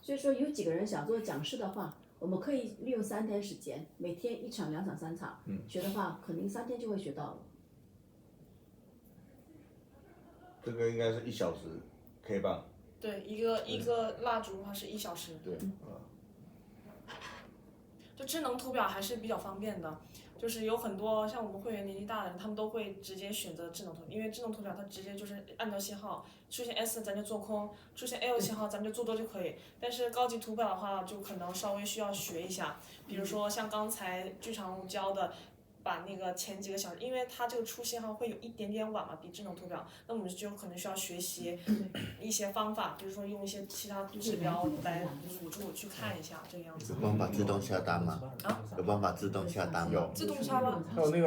所以说有几个人想做讲师的话，我们可以利用3天时间，每天1场、2场、3场，学的话肯定3天就会学到了。这个应该是1小时 K 棒。对，一个蜡烛的话是1小时。对。就智能图表还是比较方便的，就是有很多像我们会员年纪大的人，他们都会直接选择智能图表，因为智能图表它直接就是按照信号，出现 S 咱就做空，出现 L 信号咱们就做多就可以。但是高级图表的话，就可能稍微需要学一下，比如说像刚才剧场教的。把那个前几个小时，因为它这个出信号会有一点点晚嘛，比智能图表，那我们就可能需要学习一些方法，比如说用一些其他指标来辅助去看一下这个样子。有办法自动下单吗？有办法自动下单吗？自动下单。还有那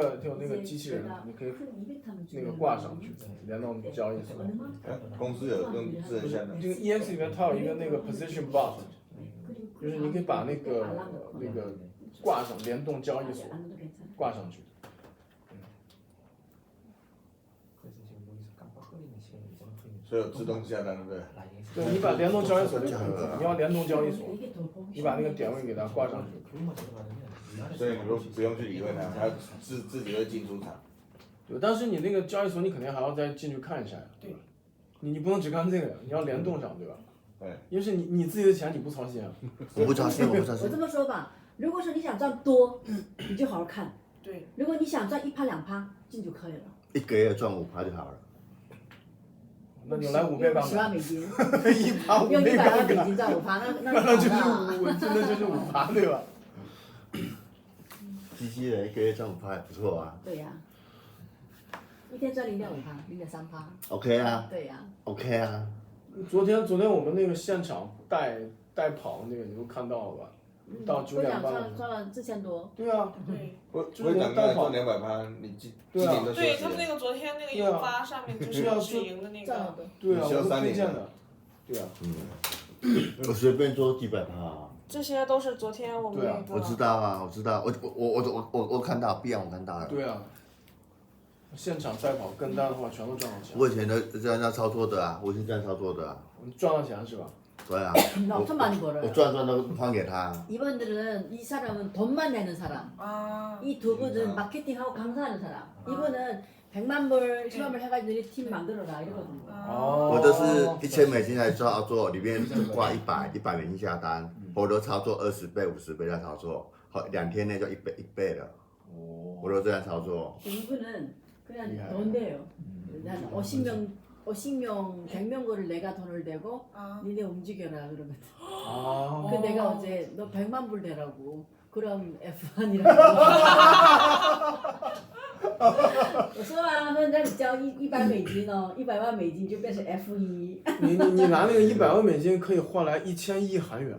个机器人，你可以那个挂上去，联动交易所。公司有用智能下单。这个 EX 里面它有一个那个 position bot， 就是你可以把那个挂上联动交易所。挂上去。所以有自动下单，对不对？对，你把联动交易所你要联动交易所，你把那个点位给它挂上去。所以你不用去理会它，它自己会进出场。对，但是你那个交易所你肯定还要再进去看一下呀。对。你不能只看这个呀，你要联动上，对吧？对。因为是你自己的钱你不操心啊。我不操心，我不操心。我这么说吧，如果说你想赚多，你就好好看。对，如果你想赚1%、2%进就可以了。1个月赚5%就好了。那你来5倍杠杆。10万美金。1%5用100倍杠杆。万美金赚5%，那就是真的就是5%，对吧？机器人1个月赚5%还不错啊。对呀。一天赚0.5%、0.3%。OK 啊。对呀。OK 啊。昨天我们那个现场带跑那个你都看到了吧？到9点半。赚了4000多。对啊。对。会长刚才赚200%，你今年都对他们那个昨天那个研发上面就是要去赢的那个。对啊，我推荐的。对啊。我随便做几百%啊。这些都是昨天我们那个。我知道啊，我知道，我看到，必然我看到了。对啊。现场带跑跟单的话，全都赚到钱。我以前都这样操作的啊，我是这样操作的啊。赚到钱是吧？对啊。엄청 많이 벌어요. 我赚都还给他。 이분들은 이 사람은 돈만 내는 사람. 이 두 분은 마케팅하고 강사하는 사람. 이분은 100만 불, 10만 불 해가지고 너희 팀 만들어라 이러거든요. 我都是1000美金来操作，里面挂100美金下单，我都操作20倍、50倍在操作，好2天内就1倍了。我都这样操作。 이분은 그냥 돈 내요. 한 50명, 100명 거를 내가 돈을 내고 니네 움직여라 그러거든. 그 내가 어제 너 100만 불 내라고. 그럼 F1이라고. 我说啊，说让你交100美金哦，100万美金就变成 F1。你拿那个100万美金可以换来1000亿韩元。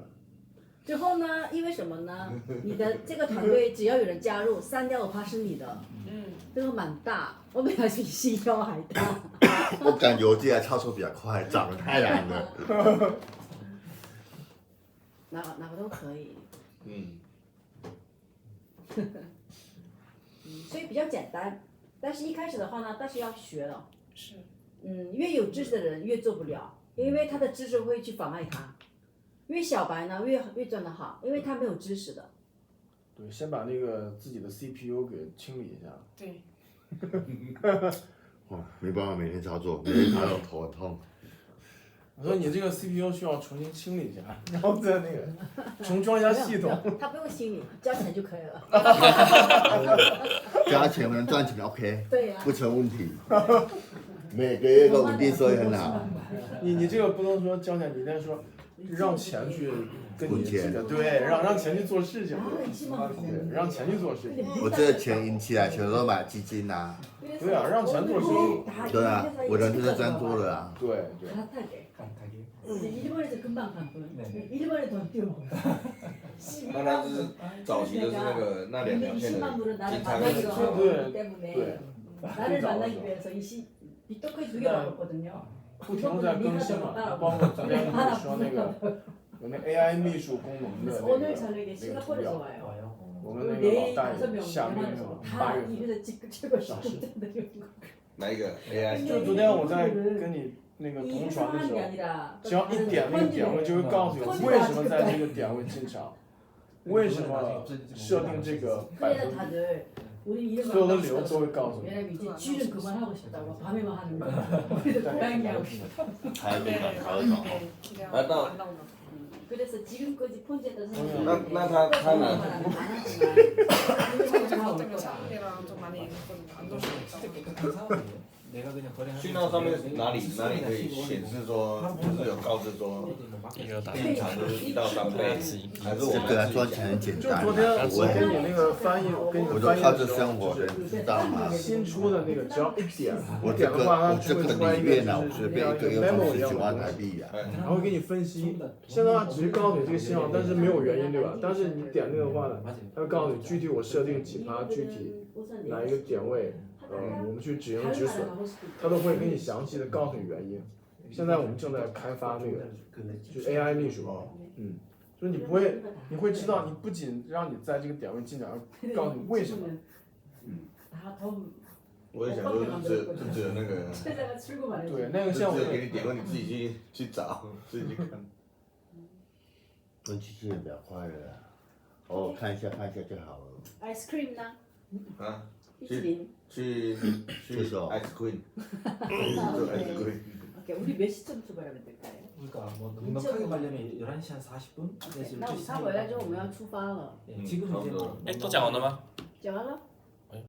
之后呢？因为什么呢？你的这个团队只要有人加入，3.5%是你的。这个蛮大，我比他比 CEO 还大。我感觉我自己还操作比较快，涨得太难了。哪个都可以。所以比较简单，但是一开始的话呢，但是要学了。是。越有知识的人越做不了，因为他的知识会去妨碍他。越小白呢，越赚得好，因为他没有知识的。对，先把那个自己的 CPU 给清理一下。对。没办法，每天操作，每天操作头很痛。我说你这个 CPU 需要重新清理一下，然后再那个重装一下系统。他不用清理，交钱就可以了。交钱能赚钱 OK。对呀。不成问题。每个月都稳定收益很好。你这个不能说交钱，你再说。让钱去跟你这个对，让钱去做事情，对，让钱去做事情。我这个钱赢起来，全都买基金呐。对啊，让钱做事情。对啊，我人就是这样做的啊。对对。일본에서 금방 간 분. 일본에 돈 띄워먹어. 那他是早期就是那个那2条线的 20만 불은 나를 金 만나기 仓 때문에 나를 만나기 위해서 비트코인 2개 받았거든요. 不停的在更新嘛，包括昨天跟你说那个有那 AI 秘书功能的 그래서 那 오늘 个 저녁에 싱가포르에서 와요. 我们那个 내일 老大 5명 爷下命令了， 다 8月份。 일에서 지금 최고 시급된다는 거. 哪一个 AI？就昨天我在跟你那个同传的时候，只要一点那个点位，就会告诉你为什么在这个点位进场，为什么设定这个百 그래서 分比， 다들 우리 이름을 所有的 안 流都会告诉你。 왜냐면 이제 쥐는 그만하고 싶다고 밤에만 하는 거야. 우리도 고양이 하고 싶다. 还有 네, 那个，还有 네, 기대하고 아, 나- 안 나오나. 그래서 지금까지 폰지했던 사람들이 나 다 그것 때문에 사람들이랑 좀 많이 안 도와주고 진짜 깨끗한 사람이에요. 내가 그냥 거래하는 讯号上面哪里可以显示说，就是有告知说进场的1到3倍，还是我这们个赚钱很简单就昨天啊，不我给会，你那个翻译，我给你我都翻译靠着的时候，就生活的，是知道吗？新出的那个，只要一点，我这个点的话，它我这个就会出来一个里面呢，我就是随便一个像要 memo 一样29万的东西，台币啊，然后会给你分析。现在它只是告诉你这个信号，但是没有原因，对吧？但是你点那个的话呢，它会告诉你具体我设定几趴，具体哪一个点位，我们去止盈止损，它都会给你详细的告诉你原因。现在我们正在开发那个，就是 AI 秘书，就是你不会，你会知道，你不仅让你在这个点位进场，要告诉你为什么。我也想说是只有那个，对，那个像我只有给你点过，你自己去找，自己去看。跟机器人比较快的，偶尔看一下就好了。 아이스크림 나? 啊， 이치린. 去就是ice cream，做 ice cream。 오케이, 우리 몇 시쯤 출발하면 될까요? 그러니까 뭐 넉넉하게 가려면 11시 한 40분? 那我们差不多就我们要出发了。 지금 이제 뭐 都讲完了吗？讲完了。